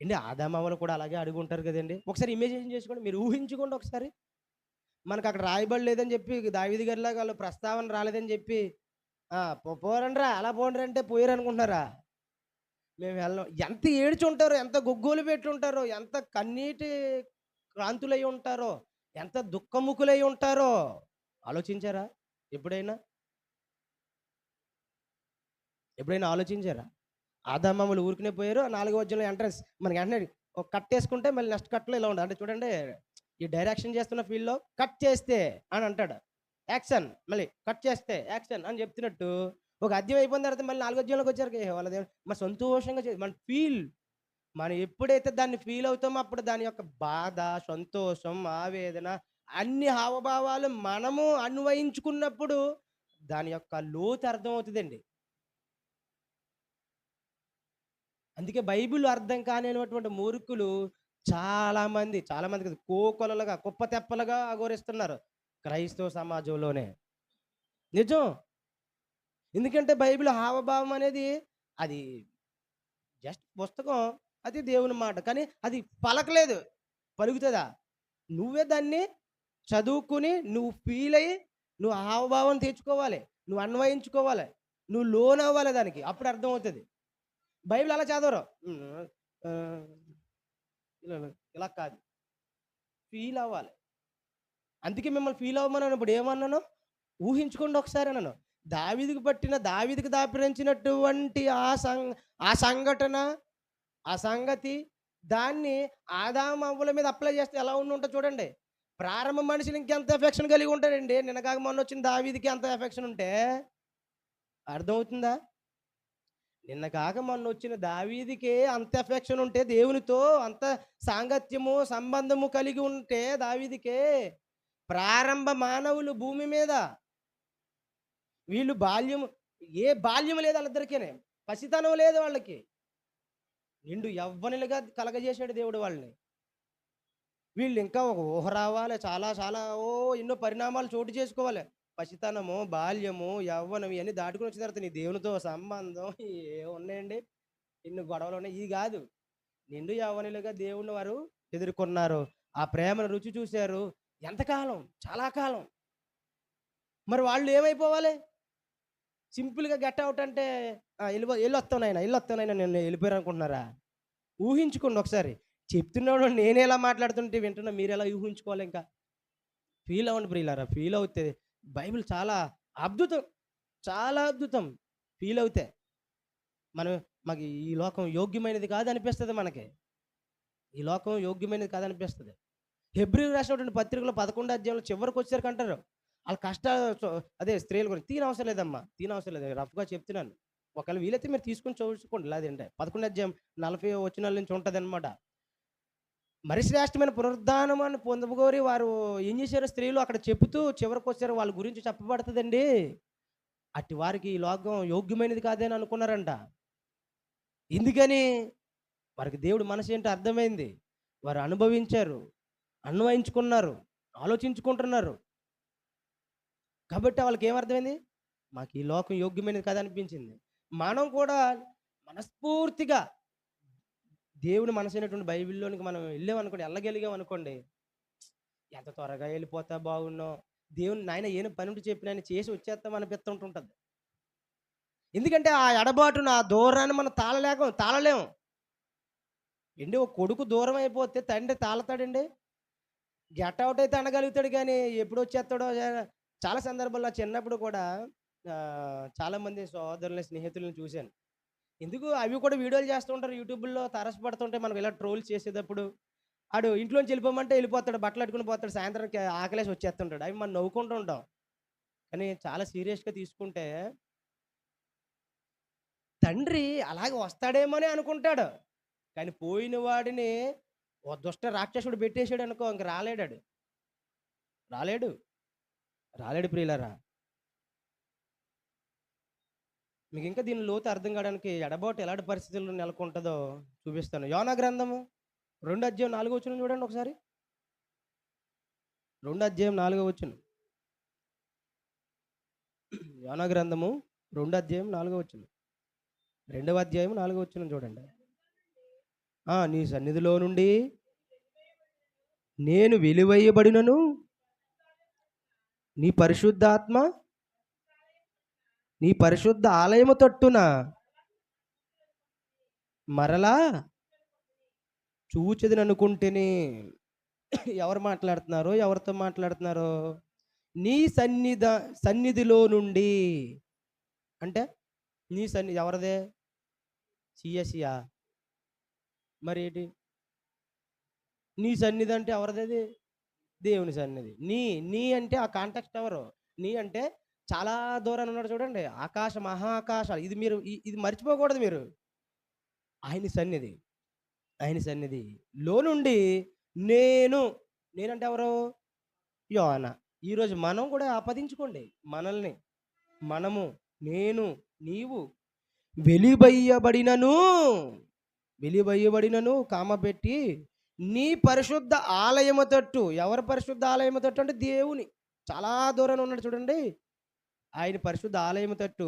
ఏండి ఆదామవ్వలు కూడా అలాగే అడుగుంటారు కదండీ! ఒకసారి ఇమాజిన్ చేసుకోండి. మీరు ఊహించుకోండి ఒకసారి. మనకక్కడ రాయబడలేదని చెప్పి దావీదు గారిలాగా ఆళ్ళు ప్రస్తావన రాలేదని చెప్పి పోరండ్రా అలా పోండ్రా అంటే పోయారనుకుంటున్నారా? మేము వెళ్ళం. ఎంత ఏడ్చుంటారో, ఎంత గొగ్గోలు పెట్టుంటారో, ఎంత కన్నీటి క్రాంతులై ఉంటారో, ఎంత దుఃఖముఖులై ఉంటారో ఆలోచించారా ఎప్పుడైనా? ఎప్పుడైనా ఆలోచించారా? ఆదామామలు ఊరికనే పోయారు. ఆ 4వ అధ్యాయంలో ఎంట్రన్స్ మనకి వెంటనే ఒక కట్టేసుకుంటే మళ్ళీ నెక్స్ట్ కట్‌లో ఇలా ఉంటది. అంటే చూడండి, ఈ డైరెక్షన్ చేస్తున్న ఫీల్డ్‌లో కట్ చేస్తే అని అంటాడు. యాక్షన్ మళ్ళీ కట్ చేస్తే యాక్షన్ అని చెప్తున్నట్టు ఒక అధ్యాయం అయిపోయిన తర్వాత మళ్ళీ 4వ అధ్యాయంలోకి వచ్చారికి వాళ్ళది మన సంతోషంగా మనం ఎప్పుడైతే దాన్ని ఫీల్ అవుతామో అప్పుడు దాని యొక్క బాధ, సంతోషం, ఆవేదన అన్ని హావభావాలు మనము అన్వయించుకున్నప్పుడు దాని యొక్క లోతు అర్థమవుతదండి. అందుకే బైబిల్ అర్థం కానిటువంటి మూర్ఖులు చాలా మంది కాదు, కోకొల్లలుగా కుప్పతెప్పలుగా అఘోరిస్తున్నారు క్రైస్తవ సమాజంలోనే. నిజం. ఎందుకంటే బైబిల్ హావభావం అనేది అది జస్ట్ పుస్తకం. అది దేవుని మాట. కానీ అది పలకలేదు. పలుకుతదా? నువ్వే దాన్ని చదువుకుని, నువ్వు ఫీల్ అయ్యి, నువ్వు హావభావం తెచ్చుకోవాలి. నువ్వు అన్వయించుకోవాలి. నువ్వు లోనవ్వాలి దానికి. అప్పుడు అర్థమవుతది. బైబిల్ అలా చదవరు. ఆహ్, ఇలా ఇలా కాదు. ఫీల్ అవ్వాలి. అందుకే మిమ్మల్ని ఫీల్ అవ్వమన్నప్పుడు ఏమన్నాను? ఊహించుకోండి ఒకసారి అన్నాను. దావీదుకి దాపురించినటువంటి ఆ సంఘటన, ఆ సంగతి దాన్ని ఆదామవ్వల మీద అప్లై చేస్తే ఎలా ఉండుంటది చూడండి. ప్రారంభ మనుషులు ఇంకెంత ఎఫెక్షన్ కలిగి ఉంటాడండి. నిన్న కాక మొన్నొచ్చిన దావీదుకి అంత ఎఫెక్షన్ ఉంటే అర్థమవుతుందా? నిన్న కాక మొన్నొచ్చిన దావీదుకే అంత ఎఫెక్షన్ ఉంటే, దేవునితో అంత సాంగత్యము, సంబంధము కలిగి ఉంటే దావీదుకే, ప్రారంభ మానవులు భూమి మీద వీళ్ళు బాల్యం లేదు ఆళ్ళిద్దరికిని. పసితనం లేదు వాళ్ళకి. నిండు యవ్వనులుగా కలగజేశాడు దేవుడు వాళ్ళని. వీళ్ళు ఇంకా ఒక ఊహ రావాలి. చాలా చాలా ఎన్నో పరిణామాలు చోటు చేసుకోవాలి. పసితనము, బాల్యము, యవ్వనం ఇయన్నీ దాటుకొని వచ్చిన తర్వాత నీ దేవునితో సంబంధం ఏమున్నాయండి? ఎన్ని గొడవలున్నాయి. ఇది గాదు. నిండు యవ్వనులుగా దేవుడిని వారు ఎదుర్కొన్నారు. ఆ ప్రేమను రుచి చూసారు. ఎంతకాలం? చాలా కాలం. మరి వాళ్ళు ఏమైపోవాలి? సింపుల్‌గా గెట్ ఔట్ అంటే ఎళ్ళొత్తాం నాయన, ఎళ్ళొత్తాం నాయన నేను ఎళ్ళిపోయారనుకుంటున్నారా? ఊహించుకోండి ఒకసారి. చెప్తున్నాడు నేనెలా మాట్లాడుతుంటే వింటున్నా మీరెలా ఊహించుకోవాలి ఇంకా? ఫీల్ అవ్వండి ప్రియులారా. ఫీల్ అవుతే బైబిల్ చాలా అద్భుతం. చాలా అద్భుతం. ఫీల్ అవుతే. మనం మాకు ఈ లోకం యోగ్యమైనది కాదు అనిపిస్తది మనకి. ఈ లోకం యోగ్యమైనది కాదనిపిస్తది. హెబ్రీయులకు రాసినటువంటి పత్రికలో 11 అధ్యాయంలో చివరికొచ్చేసరికి అంటారు. ఆళ్ళ కష్టాలు అదే స్త్రీల గురించి తీయనవసరం లేదమ్మా. తీయనవసరం లేదు. రఫ్‌గా చెప్తున్నాను. ఒకవేళ వీలైతే మీరు తీసుకొని చదువుకోండి. లేదంటే 11 అధ్యాయం 40 వచనాల నుంచి ఉంటదనమాట. మరి శ్రేష్టమైన పునరుద్ధానమని పొందగోరి వారు ఏం చేశారు స్త్రీలు అక్కడ చెబుతూ చివరికొచ్చారు వాళ్ళ గురించి చెప్పబడతదండి. అట్టి వారికి ఈ లోకం యోగ్యమైనది కాదని అనుకున్నారంట. ఎందుకని? వారికి దేవుడి మనసేంటో అర్థమైంది. వారు అనుభవించారు. అన్వయించుకున్నారు. ఆలోచించుకుంటున్నారు. కాబట్టి వాళ్ళకేమర్థమైంది? మాకు ఈ లోకం యోగ్యమైనది కాదనిపించింది. మనం కూడా మనస్ఫూర్తిగా దేవుని మనసైనటువంటి బైబిల్‌లోనికి మనం ఎళ్ళామనుకోండి, ఎళ్ళగలిగామనుకోండి, ఎంత త్వరగా ఎళ్ళిపోతే బాగున్ను. దేవుని నాయన ఏం పనుంటే చెప్పు నాయన చేసి వచ్చేత్తాం అనిపిస్తుంటుంటది. ఎందుకంటే ఆ ఎడబాటున ఆ దూరాన్ని మనం తాళలేం. ఏండి ఒక కొడుకు దూరం అయిపోతే తండ్రి తాళతాడండి? గెట్ ఔట్ అయితే అనగలుగుతాడు గానీ, ఎప్పుడొచ్చేత్తాడో చాలా సందర్భాల్లో చిన్నప్పుడు కూడా చాలామంది సోదరులని, స్నేహితులని చూశాను. ఎందుకు అవి కూడా వీడియోలు చేస్తూ ఉంటారు యూట్యూబుల్లో తారసపడుతుంటాయి మనం ఇలా ట్రోల్స్ చేసేటప్పుడు. ఆడు ఇంట్లోంచి వెళ్ళిపోమంటే వెళ్ళిపోతాడు. బట్టలట్టుకుని పోతాడు. సాయంత్రానికి ఆకలేసి వచ్చేస్తుంటాడు. అవి మనం నవ్వుకుంటూ ఉంటాం. కానీ చాలా సీరియస్‌గా తీసుకుంటే తండ్రి అలాగే వస్తాడేమోనే అనుకుంటాడు. కానీ పోయిన వాడిని ఓ దుష్ట రాక్షసుడు పెట్టేసాడనుకో ఇంక రాలేడాడు. రాలేడు. రాలేడు ప్రియులారా. మీకింకా దీని లోతు అర్థం కావడానికి ఎడబాటు ఎలాంటి పరిస్థితుల్లో నెలకొంటదో చూపిస్తాను. యోనా గ్రంథము 2 అధ్యాయం 4 వచనం చూడండి ఒకసారి. 2 అధ్యాయం 4 వచనం. యోనా గ్రంథము 2 అధ్యాయం 4 వచనం. 2వ అధ్యాయం 4 వచనం చూడండి. నీ సన్నిధిలో నుండి నేను వెలివేయబడినను నీ పరిశుద్ధాత్మ నీ పరిశుద్ధ ఆలయము తట్టున మరలా చూచెదననుకుంటేనే. ఎవరు మాట్లాడుతున్నారో ఎవరితో మాట్లాడుతున్నారో? నీ సన్నిధిలో నుండి అంటే నీ ఎవరిదే? సిఎస్సియా? మరి ఏంటి నీ సన్నిధి అంటే ఎవరిది? దేవుని సన్నిధి. నీ అంటే ఆ కాంటెక్స్ట్ ఎవరు? నీ అంటే చాలా దూరాన ఉన్నాడు చూడండి. ఆకాశ మహాకాశాలు ఇది మీరు ఇది మర్చిపోకూడదు మీరు. ఆయన సన్నిధి. ఆయన సన్నిధిలో నుండి నేనంటే ఎవరు? యోన. ఈరోజు మనం కూడా ఆపదించుకోండి మనల్ని. మనము, నేను, నీవు వెలిబయ్యబడినను కామ పెట్టి నీ పరిశుద్ధ ఆలయము తట్టు. ఎవరి పరిశుద్ధ ఆలయము తట్టు అంటే దేవుని. చాలా దూరాన ఉన్నాడు చూడండి. ఆయన పరిశుద్ధ ఆలయము తట్టు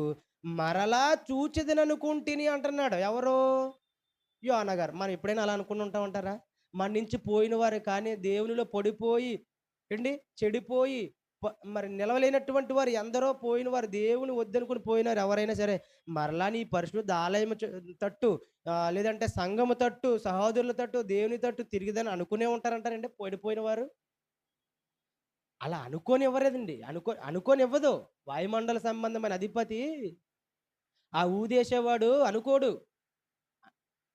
మరలా చూచెదననుకుంటిని అంటున్నాడు. ఎవరు? యోనా గారు. మనం ఎప్పుడైనా అలా అనుకుని ఉంటామంటారా? మన నుంచి పోయిన వారు కానీ దేవునిలో పడిపోయి చెడిపోయి మరి నిలవలేనటువంటి వారు ఎందరో పోయిన వారు దేవుని వద్దనుకుని పోయినారు ఎవరైనా సరే మరలా నీ పరిశుద్ధ ఆలయం తట్టు లేదంటే సంఘము తట్టు సహోదరుల తట్టు దేవుని తట్టు తిరిగిదని అనుకునే ఉంటారంటారండి పడిపోయిన వారు. అలా అనుకోని ఇవ్వలేదండి. అనుకోని ఇవ్వదు. వాయుమండల సంబంధమైన అధిపతి ఆ ఊదేసేవాడు అనుకోడు.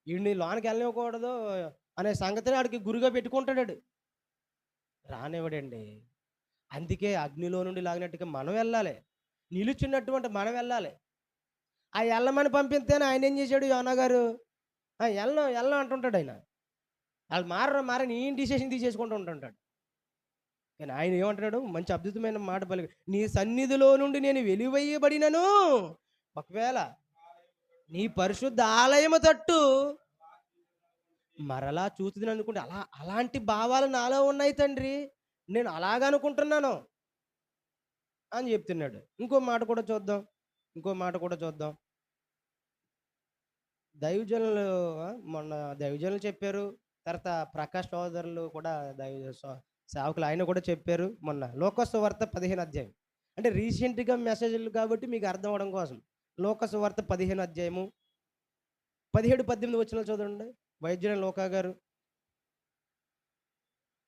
ఈడిని లోనికి వెళ్ళనివ్వకూడదు అనే సంగతిని ఆడికి గురిగా పెట్టుకుంటాడు. రానివ్వడండి. అందుకే అగ్నిలో నుండి లాగినట్టుగా మనం వెళ్ళాలి. నిలుచున్నటువంటి మనం వెళ్ళాలి. ఆ ఎల్లమని పంపిస్తేనే ఆయన ఏం చేశాడు యోనా గారు? ఎల్లం అంటుంటాడు ఆయన. వాళ్ళు మారని ఈయన డిసిషన్ తీసేసుకుంటూ ఉంటుంటాడు. కానీ ఆయన ఏమంటున్నాడు? మంచి అద్భుతమైన మాట పలికి నీ సన్నిధిలో నుండి నేను వెలివేయబడినను ఒకవేళ నీ పరిశుద్ధ ఆలయము తట్టు మరలా చూస్తుందని అనుకుంటే అలాంటి భావాలు నాలో ఉన్నాయి తండ్రి. నేను అలాగనుకుంటున్నాను అని చెప్తున్నాడు. ఇంకో మాట కూడా చూద్దాం. దైవజనులు మొన్న దైవజనులు చెప్పారు. తర్వాత ప్రకాష్ సోదరులు కూడా సేవకులు ఆయన కూడా చెప్పారు. మొన్న లోక సువార్త 15 అధ్యాయం. అంటే రీసెంట్గా మెసేజ్లు కాబట్టి మీకు అర్థం అవ్వడం కోసం. లోక సువార్త 15 అధ్యాయము 17-18 వచనాలు చూడండి. వైద్యుని లోకా గారు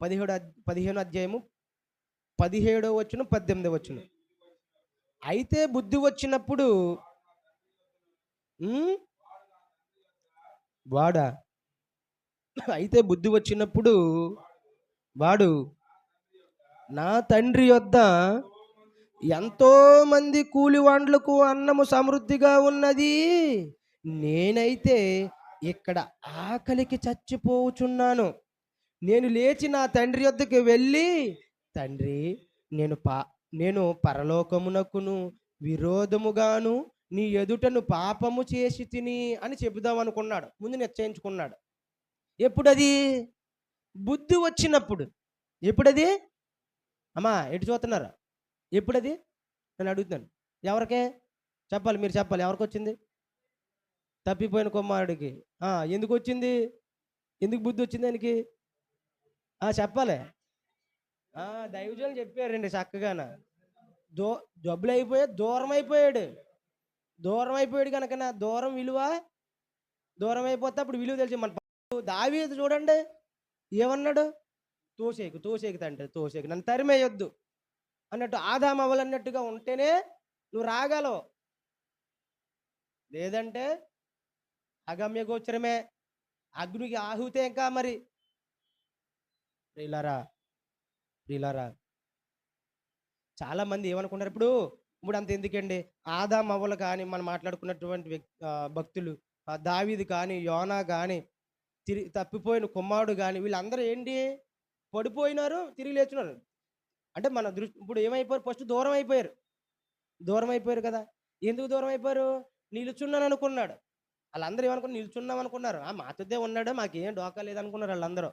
15 అధ్యాయము 17వ వచనం 18వ వచనం. అయితే బుద్ధి వచ్చినప్పుడు వాడా అయితే బుద్ధి వచ్చినప్పుడు వాడు నా తండ్రి యొద్ద ఎంతో మంది కూలివాండ్లకు అన్నము సమృద్ధిగా ఉన్నది, నేనైతే ఇక్కడ ఆకలికి చచ్చిపోచున్నాను. నేను లేచి నా తండ్రి యొద్దకు వెళ్ళి, తండ్రి, నేను నేను పరలోకమునకును విరోధముగాను నీ ఎదుటను పాపము చేసి తిని అని చెబుదాం అనుకున్నాడు. ముందు నిశ్చయించుకున్నాడు. ఎప్పుడది? బుద్ధి వచ్చినప్పుడు. ఎప్పుడది? అమ్మా ఎటు చూస్తున్నారు? ఎప్పుడది నేను అడుగుతున్నాను. ఎవరికే చెప్పాలి, మీరు చెప్పాలి. ఎవరికి వచ్చింది? తప్పిపోయిన కుమారుడికి. ఎందుకు వచ్చింది? ఎందుకు బుద్ధి వచ్చింది ఆయనకి? చెప్పాలి. దైవజనులు చెప్పారండి చక్కగాన. జబ్బులు అయిపోయా దూరం అయిపోయాడు. దూరం అయిపోయాడు కనుక నా దూరం అయిపోతే అప్పుడు విలువ తెలిసి మన దావీదు చూడండి ఏమన్నాడు? తోసేకు తండ్రి తోసేకు, నన్ను తరిమేయొద్దు అన్నట్టు, ఆదాము అవ్వాలన్నట్టుగా ఉంటేనే నువ్వు రాగలవు. లేదంటే అగమ్య గోచరమే, అగ్నికి ఆహుతే. ఇంకా మరి ప్రియులారా చాలా మంది ఏమనుకుంటారు, ఇప్పుడు అంత ఎందుకండి, ఆదాము అవ్వలు కానీ మనం మాట్లాడుకున్నటువంటి భక్తులు, దావీదు కానీ, యోనా కానీ, తప్పిపోయిన కుమారుడు కానీ, వీళ్ళందరూ ఏంటి? పడిపోయినారు, తిరిగి లేచున్నారు. అంటే మన దృష్టి ఇప్పుడు ఏమైపోయారు? ఫస్ట్ దూరం అయిపోయారు కదా. ఎందుకు దూరం అయిపోయారు? నిలుచున్నాను అనుకున్నాడు. వాళ్ళందరూ ఏమనుకున్నారు? నిల్చున్నాం అనుకున్నారు. మాతోదే ఉన్నాడు, మాకేం డోకా లేదనుకున్నారు వాళ్ళందరూ.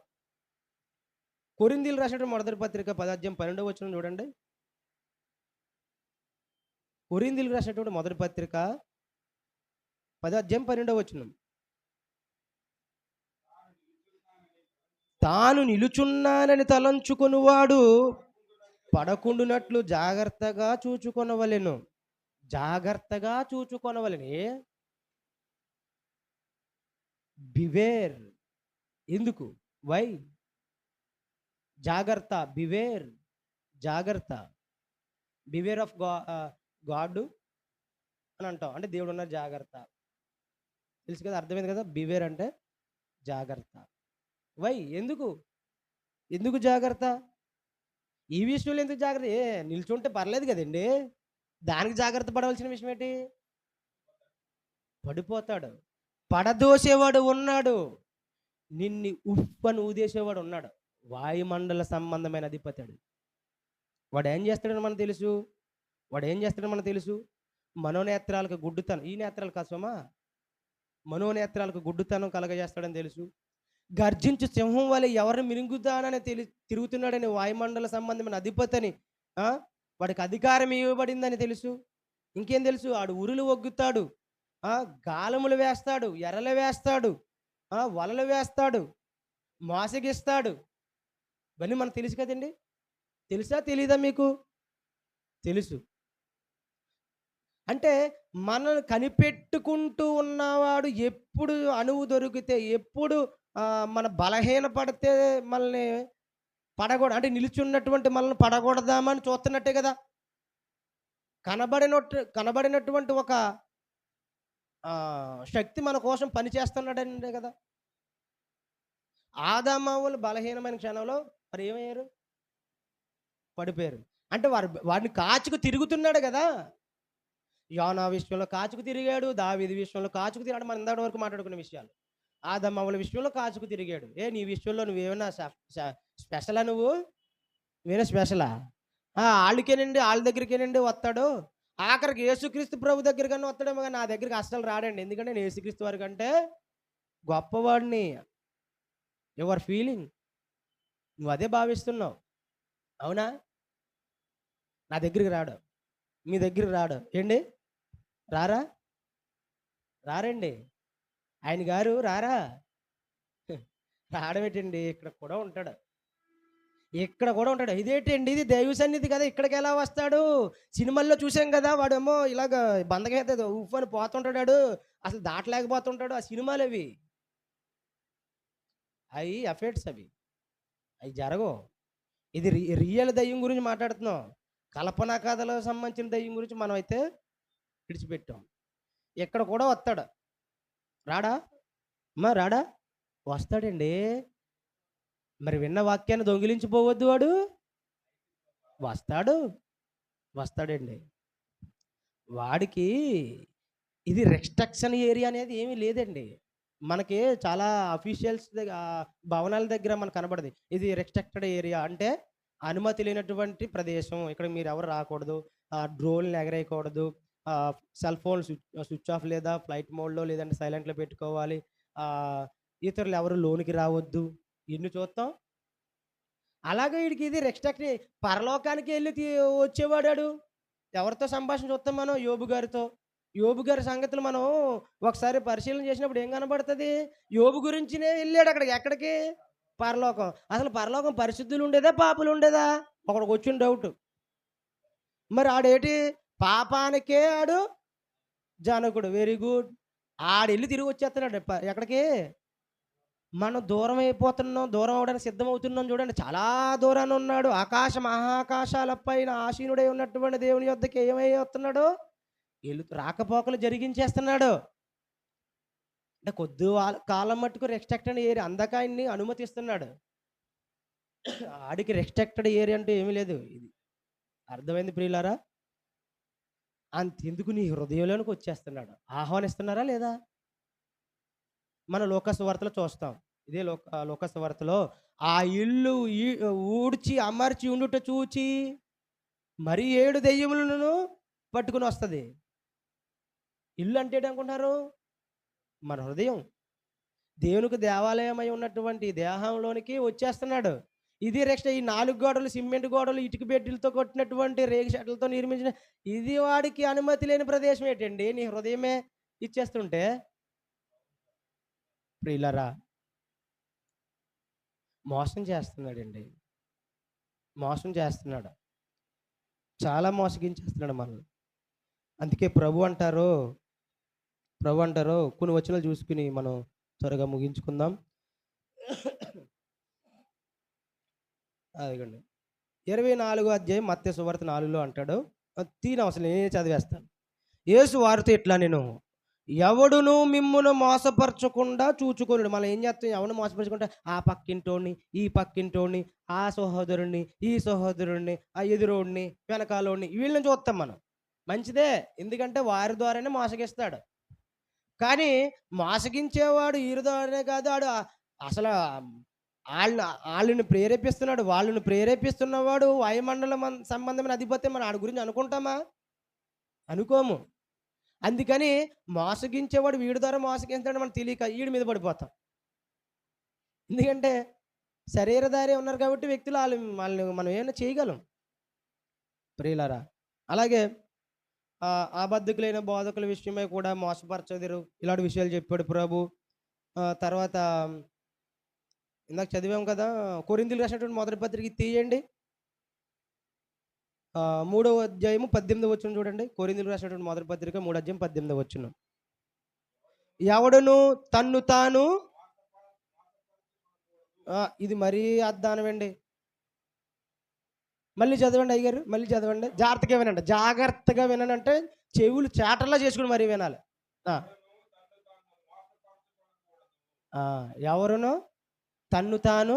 కొరింథీయులకు రాసినటువంటి మొదటి పత్రిక 10:12 వచనం చూడండి. కొరింథీయులకు రాసినటువంటి మొదటి పత్రిక 10:12 వచనం. తాను నిలుచున్నానని తలంచుకొనువాడు పడకుండునట్లు జాగ్రత్తగా చూచుకొనవలెను. బివేర్. ఎందుకు? వై? జాగ్రత్త. జాగ్రత్త. బివేర్ ఆఫ్ గాడ్ అని అంటాం. అంటే దేవుడు ఉన్న జాగ్రత్త. తెలుసు కదా, అర్థమైంది కదా. బివేర్ అంటే జాగ్రత్త. వై? ఎందుకు జాగ్రత్త? ఈ విషయంలో ఎందుకు జాగ్రత్త? నిల్చుంటే పర్లేదు కదండి, దానికి జాగ్రత్త పడవలసిన విషయం ఏంటి? పడిపోతాడు. పడదోసేవాడు ఉన్నాడు, నిన్ను ఉప్పని ఊదేసేవాడు ఉన్నాడు. వాయుమండల సంబంధమైన అధిపతాడు. వాడు ఏం చేస్తాడని మనకు తెలుసు. మనోనేత్రాలకు గుడ్డుతనం, ఈ నేత్రాలు కాసమా, మనోనేత్రాలకు గుడ్డుతనం కలగజేస్తాడని తెలుసు. గర్జించు సింహం వల్ల ఎవరిని మిరుగుతానని తిరుగుతున్నాడని వాయుమండల సంబంధమైన అధిపతిని, వాడికి అధికారం ఇవ్వబడిందని తెలుసు. ఇంకేం తెలుసు? ఆడు ఉరులు ఒగ్గుతాడు, గాలములు వేస్తాడు, ఎర్రలు వేస్తాడు, వలలు వేస్తాడు, మోసగిస్తాడు. ఇవన్నీ మనకు తెలుసు కదండి. తెలుసా తెలీదా మీకు? తెలుసు. అంటే మనల్ని కనిపెట్టుకుంటూ ఉన్నవాడు ఎప్పుడు అణువు దొరికితే, ఎప్పుడు మన బలహీన పడితే మనల్ని అంటే నిలుచున్నటువంటి మనల్ని పడగొడదామని చూస్తున్నట్టే కదా. కనబడినటువంటి ఒక శక్తి మన కోసం పనిచేస్తున్నాడంటే కదా. ఆదామవ్వలు బలహీనమైన క్షణంలో మరి ఏమయ్యారు? పడిపోయారు. అంటే వాడిని కాచుకు తిరుగుతున్నాడు కదా. యోనా విషయంలో కాచుకు తిరిగాడు, దావీదు విషయంలో కాచుకు తిరిగాడు. మనం ఇందాక వరకు మాట్లాడుకున్న విషయాలు. ఆదామవ్వల విషయంలో కాచుకు తిరిగాడు. నీ విషయంలో నువ్వేమైనా స్పెషలా? నువ్వేనా స్పెషలా? వాళ్ళ దగ్గరికేనండి వస్తాడు. ఆఖరికి యేసుక్రీస్తు ప్రభు దగ్గరికన్నా వస్తాడేమో, కానీ నా దగ్గరికి అస్సలు రాడండి. ఎందుకంటే నేను యేసుక్రీస్తు వారి కంటే గొప్పవాడిని. యువర్ ఫీలింగ్, నువ్వు అదే భావిస్తున్నావు, అవునా? నా దగ్గరికి రాడు, మీ దగ్గరికి రాడు. ఏంటి? రారండి. ఆయన గారు రాడబెట్టండి. ఇక్కడ కూడా ఉంటాడు. ఇదేంటండి, ఇది దైవ సన్నిధి కదా, ఇక్కడికి ఎలా వస్తాడు? సినిమాల్లో చూసాం కదా, వాడేమో ఇలాగ బందకైతే ఉఫ్ అని పోతుంటాడు, అసలు దాటలేకపోతుంటాడు. ఆ సినిమాలు అవి ఎఫెక్ట్స్, అవి జరగవు. ఇది రియల్ దయ్యం గురించి మాట్లాడుతున్నాం. కల్పనా కథలకు సంబంధించిన దయ్యం గురించి మనం అయితే విడిచిపెట్టాం. ఇక్కడ కూడా వస్తాడు. రాడా? రాడా? వస్తాడండి. మరి విన్న వాక్యాన్ని దొంగిలించిపోవద్దు వాడు. వస్తాడు. వస్తాడండి. వాడికి ఇది రిస్ట్రిక్షన్ ఏరియా అనేది ఏమీ లేదండి. మనకి చాలా అఫీషియల్స్ భవనాల దగ్గర మనకు కనబడది. ఇది రిస్ట్రిక్టెడ్ ఏరియా అంటే అనుమతి లేనటువంటి ప్రదేశం. ఇక్కడ మీరెవరు రాకూడదు. డ్రోన్‌లు ఎగరేయకూడదు. సెల్ ఫోన్ స్విచ్ ఆఫ్ లేదా ఫ్లైట్ మోడ్‌లో లేదంటే సైలెంట్‌లో పెట్టుకోవాలి. ఇతరులు ఎవరు లోనికి రావద్దు. ఇన్ని చూస్తాం. అలాగే ఈడికి ఇది రిస్ట్రిక్ట్ పరలోకానికి ఎళ్లి వచ్చేవాడాడు. ఎవరితో సంభాషణ చూస్తాం మనం? యోబు గారితో. యోబు గారి సంగతులు మనం ఒకసారి పరిశీలన చేసినప్పుడు ఏం కనబడతది? యోబు గురించినే ఎళ్ళాడు అక్కడికి. ఎక్కడికి? పరలోకం. అసలు పరలోకం పరిశుద్ధులు ఉండేదా? పాపులు ఉండేదా? ఒకడికొచ్చిన డౌటు. మరి ఆడేటి? పాపానికే ఆడు జనకుడు. Very good. ఆడెళ్లి తిరిగొచ్చేత్తన్నాడు. ఎక్కడికి? మనం దూరం అయిపోతున్నాం. దూరం అవ్వడానికి సిద్ధమవుతున్నాం చూడండి. చాలా దూరాన ఉన్నాడు. ఆకాశ మహాకాశాల పైన ఆసీనుడై ఉన్నటువంటి దేవుని యొద్దకి ఏమై వస్తున్నాడు? రాకపోకలు జరిగించేస్తున్నాడు. అంటే కొద్ది కాలం మట్టుకు రెస్ట్రిక్టెడ్ ఏరియా. అందాక ఆయన్ని అనుమతిస్తున్నాడు. ఆడికి రెస్ట్రిక్టెడ్ ఏరియా అంటూ ఏమీ లేదు. ఇది అర్థమైంది ప్రియులారా? అంతెందుకు నీ హృదయంలోనికి వచ్చేస్తున్నాడు. ఆహ్వానిస్తున్నారా లేదా? మన లూకా సువార్తలో చూస్తాం. ఇదే లూకా సువార్తలో ఆ ఇల్లు ఊడ్చి అమర్చి ఉండుట చూచి మరి 7 దెయ్యములను పట్టుకుని వస్తది. ఇల్లు అంటే ఏంటనుకుంటున్నారు? మన హృదయం. దేవునికి దేవాలయమై ఉన్నటువంటి దేహంలోనికి వచ్చేస్తున్నాడు. ఇది ఈ 4 గోడలు, సిమెంట్ గోడలు, ఇటుక బెడ్డలతో కొట్టినటువంటి రేగి చెట్లతో నిర్మించిన ఇది వాడికి అనుమతి లేని ప్రదేశం ఏంటండి? నీ హృదయమే ఇచ్చేస్తుంటే. ప్రియులారా, మోసం చేస్తున్నాడండి. మోసం చేస్తున్నాడు. చాలా మోసగించేస్తున్నాడు మనల్ని. అందుకే ప్రభు అంటారు కొన్ని వచనాలు చూసుకుని మనం త్వరగా ముగించుకుందాం. అదిగోండి. 24వ అధ్యాయం మత్తయి సువార్త 4లో అంటాడు. తీనవసరం నేనే చదివేస్తాను. యేసు వారితో ఇట్లా నేను ఎవడును మిమ్మును మోసపరచకుండా చూచుకొనుడు. మనం ఏం చేస్తాం? ఎవరిని మోసపరచకుండా ఆ పక్కింటోడిని, ఈ పక్కింటోడిని, ఆ సహోదరుణ్ణి, ఈ సహోదరుణ్ణి, ఆ ఎదురోడిని, వెనకాలోడిని వీళ్ళని చూస్తాం మనం. మంచిదే. ఎందుకంటే వారి ద్వారానే మోసగిస్తాడు. కానీ మోసగించేవాడు వీరి ద్వారానే కాదు. ఆడు అసలు ఆళ్ళని ప్రేరేపిస్తున్నాడు. వాళ్ళని ప్రేరేపిస్తున్నవాడు వాయుమండలం సంబంధమైన అధిపతి. మనం ఆడి గురించి అనుకుంటామా? అనుకోము. అందుకని మోసగించేవాడు వీడి ద్వారా మోసగిస్తాడు మనం తెలియక ఈడి మీద పడిపోతాం. ఎందుకంటే శరీరధారి ఉన్నారు కాబట్టి వ్యక్తులు వాళ్ళని మనం ఏమైనా చేయగలం ప్రియులారా. అలాగే అబద్ధకులైన బోధకుల విషయమై కూడా మోసపరచదిరు ఇలాంటి విషయాలు చెప్పాడు ప్రభు. తర్వాత ఇందాక చదివాం కదా, కొరింథీయులకు రాసినటువంటి మొదటి పత్రిక తీయండి. 3వ అధ్యాయము 18వ వచనం చూడండి. కొరింథీయులకు రాసినటువంటి మొదటి పత్రిక 3వ అధ్యాయం 18వ వచనం. ఎవడును తన్ను తాను ఇది మరీ అద్దానమండి. మళ్ళీ చదవండి అయ్యగారు. మళ్ళీ చదవండి. జాగ్రత్తగా వినండి. జాగ్రత్తగా వినండి అంటే చెవులు చేటల్లా చేసుకుని మరీ వినాలి. ఎవరును తన్ను తాను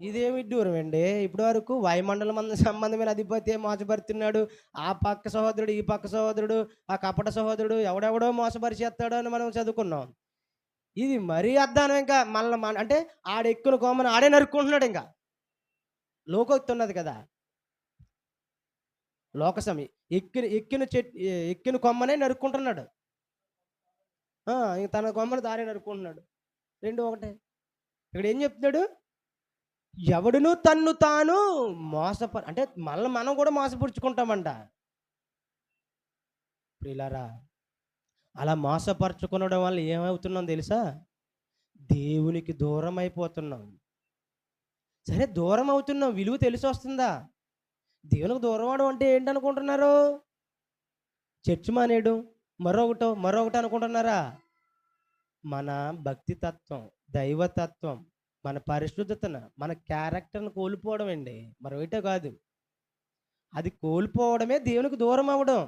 ఇదేమి దూరం అండి. ఇప్పటి వరకు వాయుమండలం సంబంధమైన అధిపతి మోసపరుతున్నాడు. ఆ పక్క సహోదరుడు, ఈ పక్క సహోదరుడు, ఆ కపట సహోదరుడు ఎవడెవడో మోసపరిచేస్తాడు అని మనం చదువుకున్నాం. ఇది మరీ అద్దానం. ఇంకా మళ్ళీ అంటే ఆడెక్కున కోమని ఆడే నరుక్కుంటున్నాడు. ఇంకా లోకోక్తి ఉన్నది కదా, లోకసమి ఎక్కిన కొమ్మనే నరుక్కుంటున్నాడు. ఇంక తన కొమ్మని తారే నరుక్కుంటున్నాడు. రెండు ఒకటే. ఇక్కడ ఏం చెప్తున్నాడు? ఎవడును తన్ను తాను అంటే మళ్ళీ మనం కూడా మోసపరుచుకుంటామంట ప్రియులారా. అలా మోసపరుచుకునడం వల్ల ఏమవుతున్నాం తెలుసా? దేవునికి దూరం అయిపోతున్నాం. సరే దూరం అవుతున్నాం, విలువ తెలిసి వస్తుందా? దేవునికి దూరం అవడం అంటే ఏంటనుకుంటున్నారు? చర్చ్ మానేయడం, మరొకటి అనుకుంటున్నారా? మన భక్తి తత్వం, దైవతత్వం, మన పరిశుద్ధతను, మన క్యారెక్టర్ని కోల్పోవడం అండి, మరొకటే కాదు. అది కోల్పోవడమే దేవునికి దూరం అవ్వడం.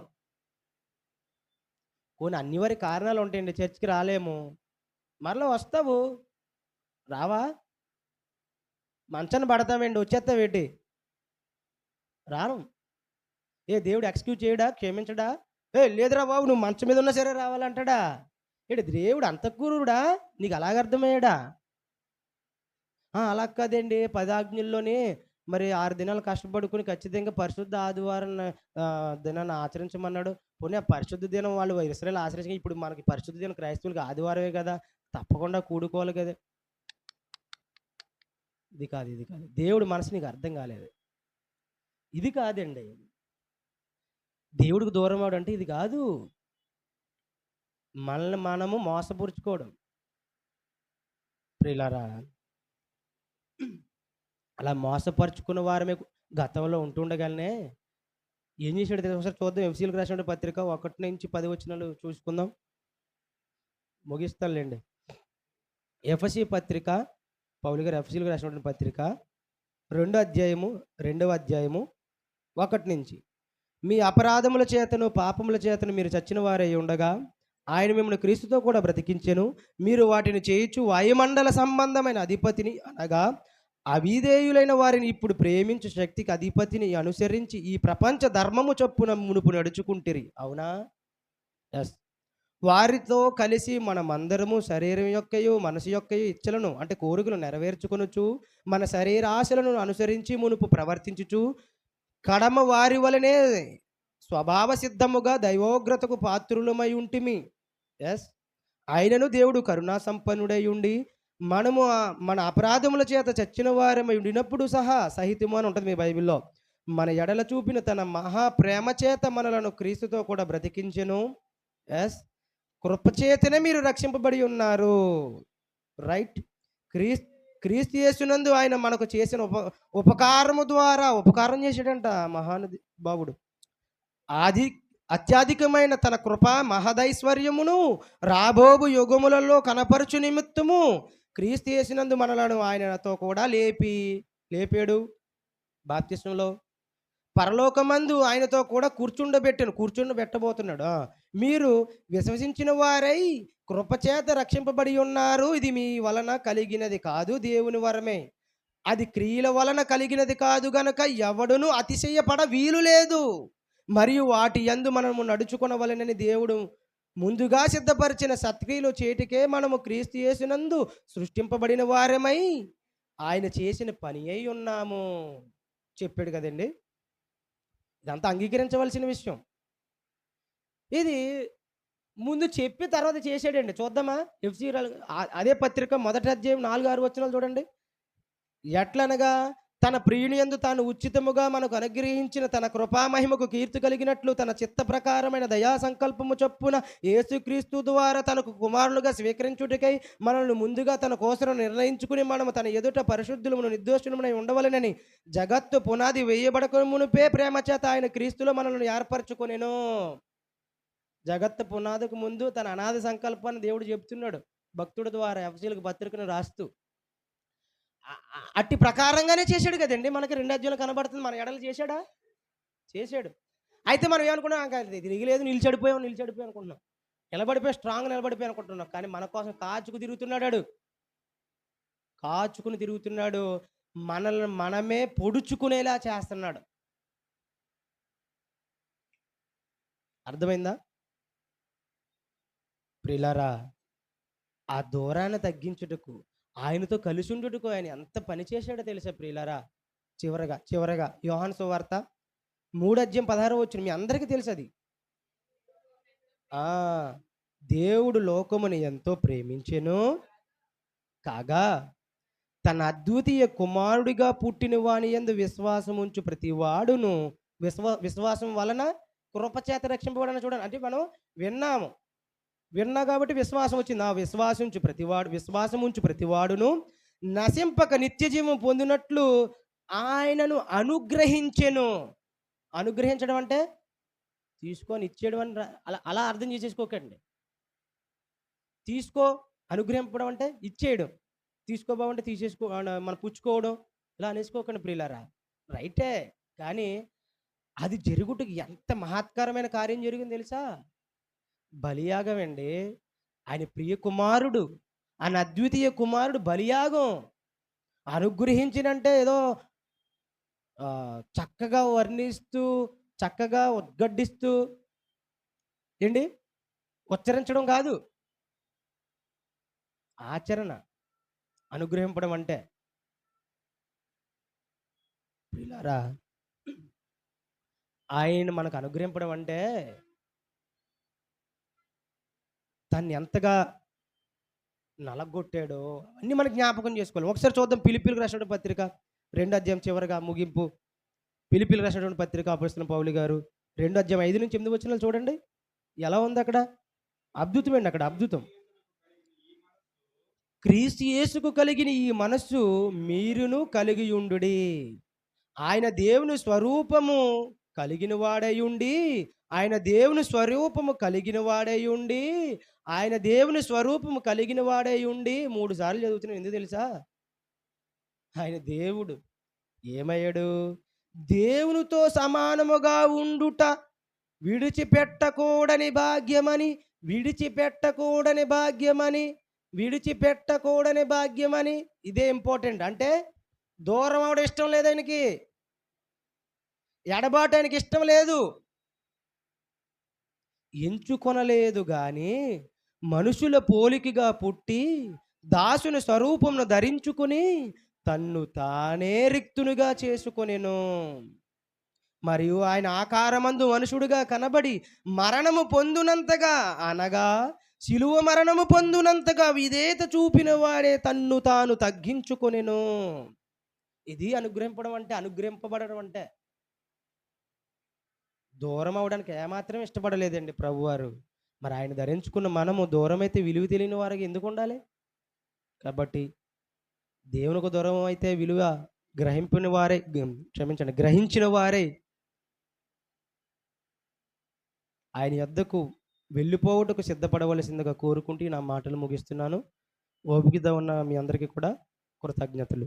కొన్ని అనివార్య కారణాలు ఉంటాయండి. చర్చ్కి రాలేము, మరలా వస్తావు. రావా? మంచాన పడతావేంటి? వచ్చేత్తావేటి? రాను. దేవుడు ఎక్స్‌క్యూజ్ చేయడా? క్షమించడా? లేదురా బాబు నువ్వు మంచం మీద ఉన్నా సరే రావాలంటాడా? దేవుడు అంత క్రూరుడా? నీకు అలాగ అర్థమయ్యాడా? అలా కాదండి. 10 ఆజ్ఞల్లోని మరి 6 దినాలు కష్టపడుకొని ఖచ్చితంగా పరిశుద్ధ ఆదివారం దినాన్ని ఆచరించమన్నాడు. పోనీ ఆ పరిశుద్ధ దినం వాళ్ళు ఇశ్రాయేలు ఆచరించగా ఇప్పుడు మనకి పరిశుద్ధ దినం క్రైస్తవులకి ఆదివారమే కదా! తప్పకుండా కూడుకోవాలి కదా! ఇది కాదు, ఇది కాదు. దేవుడి మనసు నీకు అర్థం కాలేదు. ఇది కాదండి. దేవుడికి దూరం అవ్వడం అంటే ఇది కాదు. మనల్ని మనము మోసపురుచుకోవడం. ప్రియులారా, అలా మోసపరుచుకున్న వారమే గతంలో ఉంటుండగానే ఏం చేశాడో తెలుసా? ఒకసారి చూద్దాం. ఎఫెసీయులకు రాసిన పత్రిక 1-10 వచనాలు చూసుకుందాం. ముగిస్తానులెండి. ఎఫెసీ పత్రిక, పౌలు గారు ఎఫెసీయులకు రాసినటువంటి పత్రిక 2వ అధ్యాయము 1 నుంచి. మీ అపరాధముల చేతను పాపముల చేతను మీరు చచ్చిన వారై ఉండగా ఆయన మిమ్మల్ని క్రీస్తుతో కూడా బ్రతికించెను. మీరు వాటిని చేయుచు వాయుమండల సంబంధమైన అధిపతిని అనగా అవిధేయులైన వారిని ఇప్పుడు ప్రేమించు శక్తికి అధిపతిని అనుసరించి ఈ ప్రపంచ ధర్మము చొప్పున మునుపు నడుచుకుంటిరి. అవునా? ఎస్. వారితో కలిసి మనమందరము శరీరం యొక్కయు మనసు యొక్కయు ఇచ్చలను అంటే కోరికలు నెరవేర్చుకొనుచు మన శరీరాశలను అనుసరించి మునుపు ప్రవర్తించుచు కడమ వారి వలనే స్వభావ సిద్ధముగా దైవోగ్రతకు పాత్రులమై ఉంటిమి. ఎస్. ఆయనను దేవుడు కరుణా సంపన్నుడై ఉండి మనము మన అపరాధముల చేత చచ్చిన వారమై ఉండినప్పుడు సహితము అని ఉంటుంది మీ బైబిల్లో. మన ఎడల చూపిన తన మహాప్రేమ చేత మనలను క్రీస్తుతో కూడా బ్రతికించెను. ఎస్. కృపచేతనే మీరు రక్షింపబడి ఉన్నారు. రైట్. క్రీస్తు యేసునందు ఆయన మనకు చేసిన ఉపకారము ద్వారా ఉపకారం చేశాడంట మహానది బాబుడు. అత్యధికమైన తన కృప మహదైశ్వర్యమును రాబోబు యుగములలో కనపరచు నిమిత్తము క్రీస్తు యేసునందు మనలను ఆయనతో కూడా లేపాడు బాప్తిస్మంలో. పరలోకమందు ఆయనతో కూడా కూర్చుండబెట్టబోతున్నాడు. మీరు విశ్వసించిన వారై కృపచేత రక్షింపబడి ఉన్నారు. ఇది మీ వలన కలిగినది కాదు, దేవుని వరమే. అది క్రియల వలన కలిగినది కాదు గనక ఎవడును అతిశయపడ వీలు లేదు. మరియు వాటి యందు మనము నడుచుకొనవలెనని దేవుడు ముందుగా సిద్ధపరిచిన సత్క్రియలు చేటికే మనము క్రీస్తు యేసునందు సృష్టింపబడిన వారమై ఆయన చేసిన పని అయి ఉన్నాము చెప్పాడు కదండి. ఇదంతా అంగీకరించవలసిన విషయం. ఇది ముందు చెప్పి తర్వాత చేసాడండి. చూద్దామా? ఎఫ్సీ అదే పత్రిక 1వ అధ్యాయం 4-6 వచనాలు చూడండి. ఎట్లనగా తన ప్రియుని యందు తాను ఉచితముగా మనకు అనుగ్రహించిన తన కృపామహిమకు కీర్తి కలిగినట్లు తన చిత్త ప్రకారమైన దయా సంకల్పము చొప్పున యేసుక్రీస్తు ద్వారా తనకు కుమారులుగా స్వీకరించుటకై మనల్ని ముందుగా తన కోసం నిర్ణయించుకుని మనము తన ఎదుట పరిశుద్ధులమును నిర్దోషులమునై ఉండవలెనని జగత్తు పునాది వేయబడక మునుపే ప్రేమ చేత ఆయన క్రీస్తులో మనల్ని ఏర్పరచుకొనెను. జగత్తు పునాదికి ముందు తన అనాది సంకల్పాన్ని దేవుడు చెప్తున్నాడు భక్తుడి ద్వారా ఎఫెసీయులకు పత్రికను రాస్తూ. అట్టి ప్రకారంగానే చేశాడు కదండి. మనకి 2వ అధ్యాయంలో కనబడుతుంది. మన ఎడలు చేశాడు. అయితే మనం ఏమనుకున్నాం? తిరిగిలేదు, నిలిచడిపోయాం అనుకుంటున్నాం. స్ట్రాంగ్ నిలబడిపోయి అనుకుంటున్నాం. కానీ మన కోసం కాచుకుని తిరుగుతున్నాడు. మనల్ని మనమే పొడుచుకునేలా చేస్తున్నాడు. అర్థమైందా ప్రియులారా? ఆ దూరాన్ని తగ్గించుటకు, ఆయనతో కలిసి ఉండుటకు ఆయన ఎంత పని చేశాడో తెలుసా ప్రియులారా? చివరగా యోహాను సువార్త 3:16 మీ అందరికీ తెలుసు అది. దేవుడు లోకముని ఎంతో ప్రేమించెను కాగా తన అద్వితీయ కుమారుడిగా పుట్టిన వాని యందు విశ్వాసముంచు ప్రతివాడును విశ్వాసం వలన కృపచేత రక్షింపబడని చూడండి. అంటే మనం విన్నా కాబట్టి విశ్వాసం వచ్చింది. ఆ విశ్వాసముంచు ప్రతివాడును నశింపక నిత్య జీవం పొందినట్లు ఆయనను అనుగ్రహించెను. అనుగ్రహించడం అంటే తీసుకొని ఇచ్చేయడం అని అలా అర్థం చేసేసుకోకండి. అనుగ్రహింపడం అంటే ఇచ్చేయడం, తీసుకోబావంటే మనం పుచ్చుకోవడం ఇలా అనేసుకోకండి ప్రియులారా. రైటే, కానీ అది జరుగుటకు ఎంత మహత్కరమైన కార్యం జరిగింది తెలుసా? బలియాగం అండి. ఆయన ప్రియ కుమారుడు ఆయన అద్వితీయ కుమారుడు బలియాగం అనుగ్రహించినంటే ఏదో చక్కగా వర్ణిస్తూ, చక్కగా ఉద్గడ్డిస్తూ ఏండి ఉచ్చరించడం కాదు. ఆచరణ అనుగ్రహింపడం అంటే. ప్రియులారా, ఆయన మనకు అనుగ్రహింపడం అంటే తన్ని ఎంతగా నలగొట్టాడో అన్నీ మనకు జ్ఞాపకం చేసుకోవాలి. ఒకసారి చూద్దాం ఫిలిప్పీయులకు రాసినటువంటి పత్రిక 2 అధ్యాయం చివరగా ముగింపు. ఫిలిప్పీయులకు రాసినటువంటి పత్రిక అపోస్తలుడైన పౌలు గారు 2 అధ్యాయం 5-8 వచనాలు చూడండి. ఎలా ఉంది అక్కడ? అద్భుతమండి అక్కడ అద్భుతం. క్రీస్తు యేసుకు కలిగిన ఈ మనస్సు మీరును కలిగి ఉండుడి. ఆయన దేవుని స్వరూపము కలిగిన వాడయుండి, ఆయన దేవుని స్వరూపము కలిగిన వాడయుండి, ఆయన దేవుని స్వరూపము కలిగిన వాడయుండి 3 సార్లు చదువుతున్నాను. ఎందుకు తెలుసా? ఆయన దేవుడు ఏమయ్యాడు? దేవునితో సమానముగా ఉండుట విడిచిపెట్టకూడని భాగ్యమని, విడిచిపెట్టకూడని భాగ్యమని, విడిచిపెట్టకూడని భాగ్యమని. ఇదే ఇంపార్టెంట్. అంటే దూరం అవడం ఇష్టం లేదు ఆయనకి, ఎడబాటు ఆయనకి ఇష్టం లేదు. ఎంచుకొనలేదు గాని మనుషుల పోలికగా పుట్టి దాసుని స్వరూపమును ధరించుకుని తన్ను తానే రిక్తునిగా చేసుకొనెను. మరియు ఆయన ఆకారమందు మనుషుడుగా కనబడి మరణము పొందునంతగా, అనగా శిలువ మరణము పొందునంతగా విధేయత చూపిన వాడే తన్ను తాను తగ్గించుకొనెను. ఇది అనుగ్రహింపడం అంటే, అనుగ్రహింపబడడం అంటే. దూరం అవడానికి ఏమాత్రం ఇష్టపడలేదండి ప్రభువారు. మరి ఆయన ధరించుకున్న మనము దూరమైతే విలువ తెలియని వారికి ఎందుకు ఉండాలి? కాబట్టి దేవునికి దూరం అయితే విలువ గ్రహించిన వారే ఆయన యొద్దకు వెళ్ళిపోవుటకు సిద్ధపడవలసిందిగా కోరుకుంటూ నా మాటలు ముగిస్తున్నాను. ఓపికతో ఉన్న మీ అందరికీ కూడా కృతజ్ఞతలు.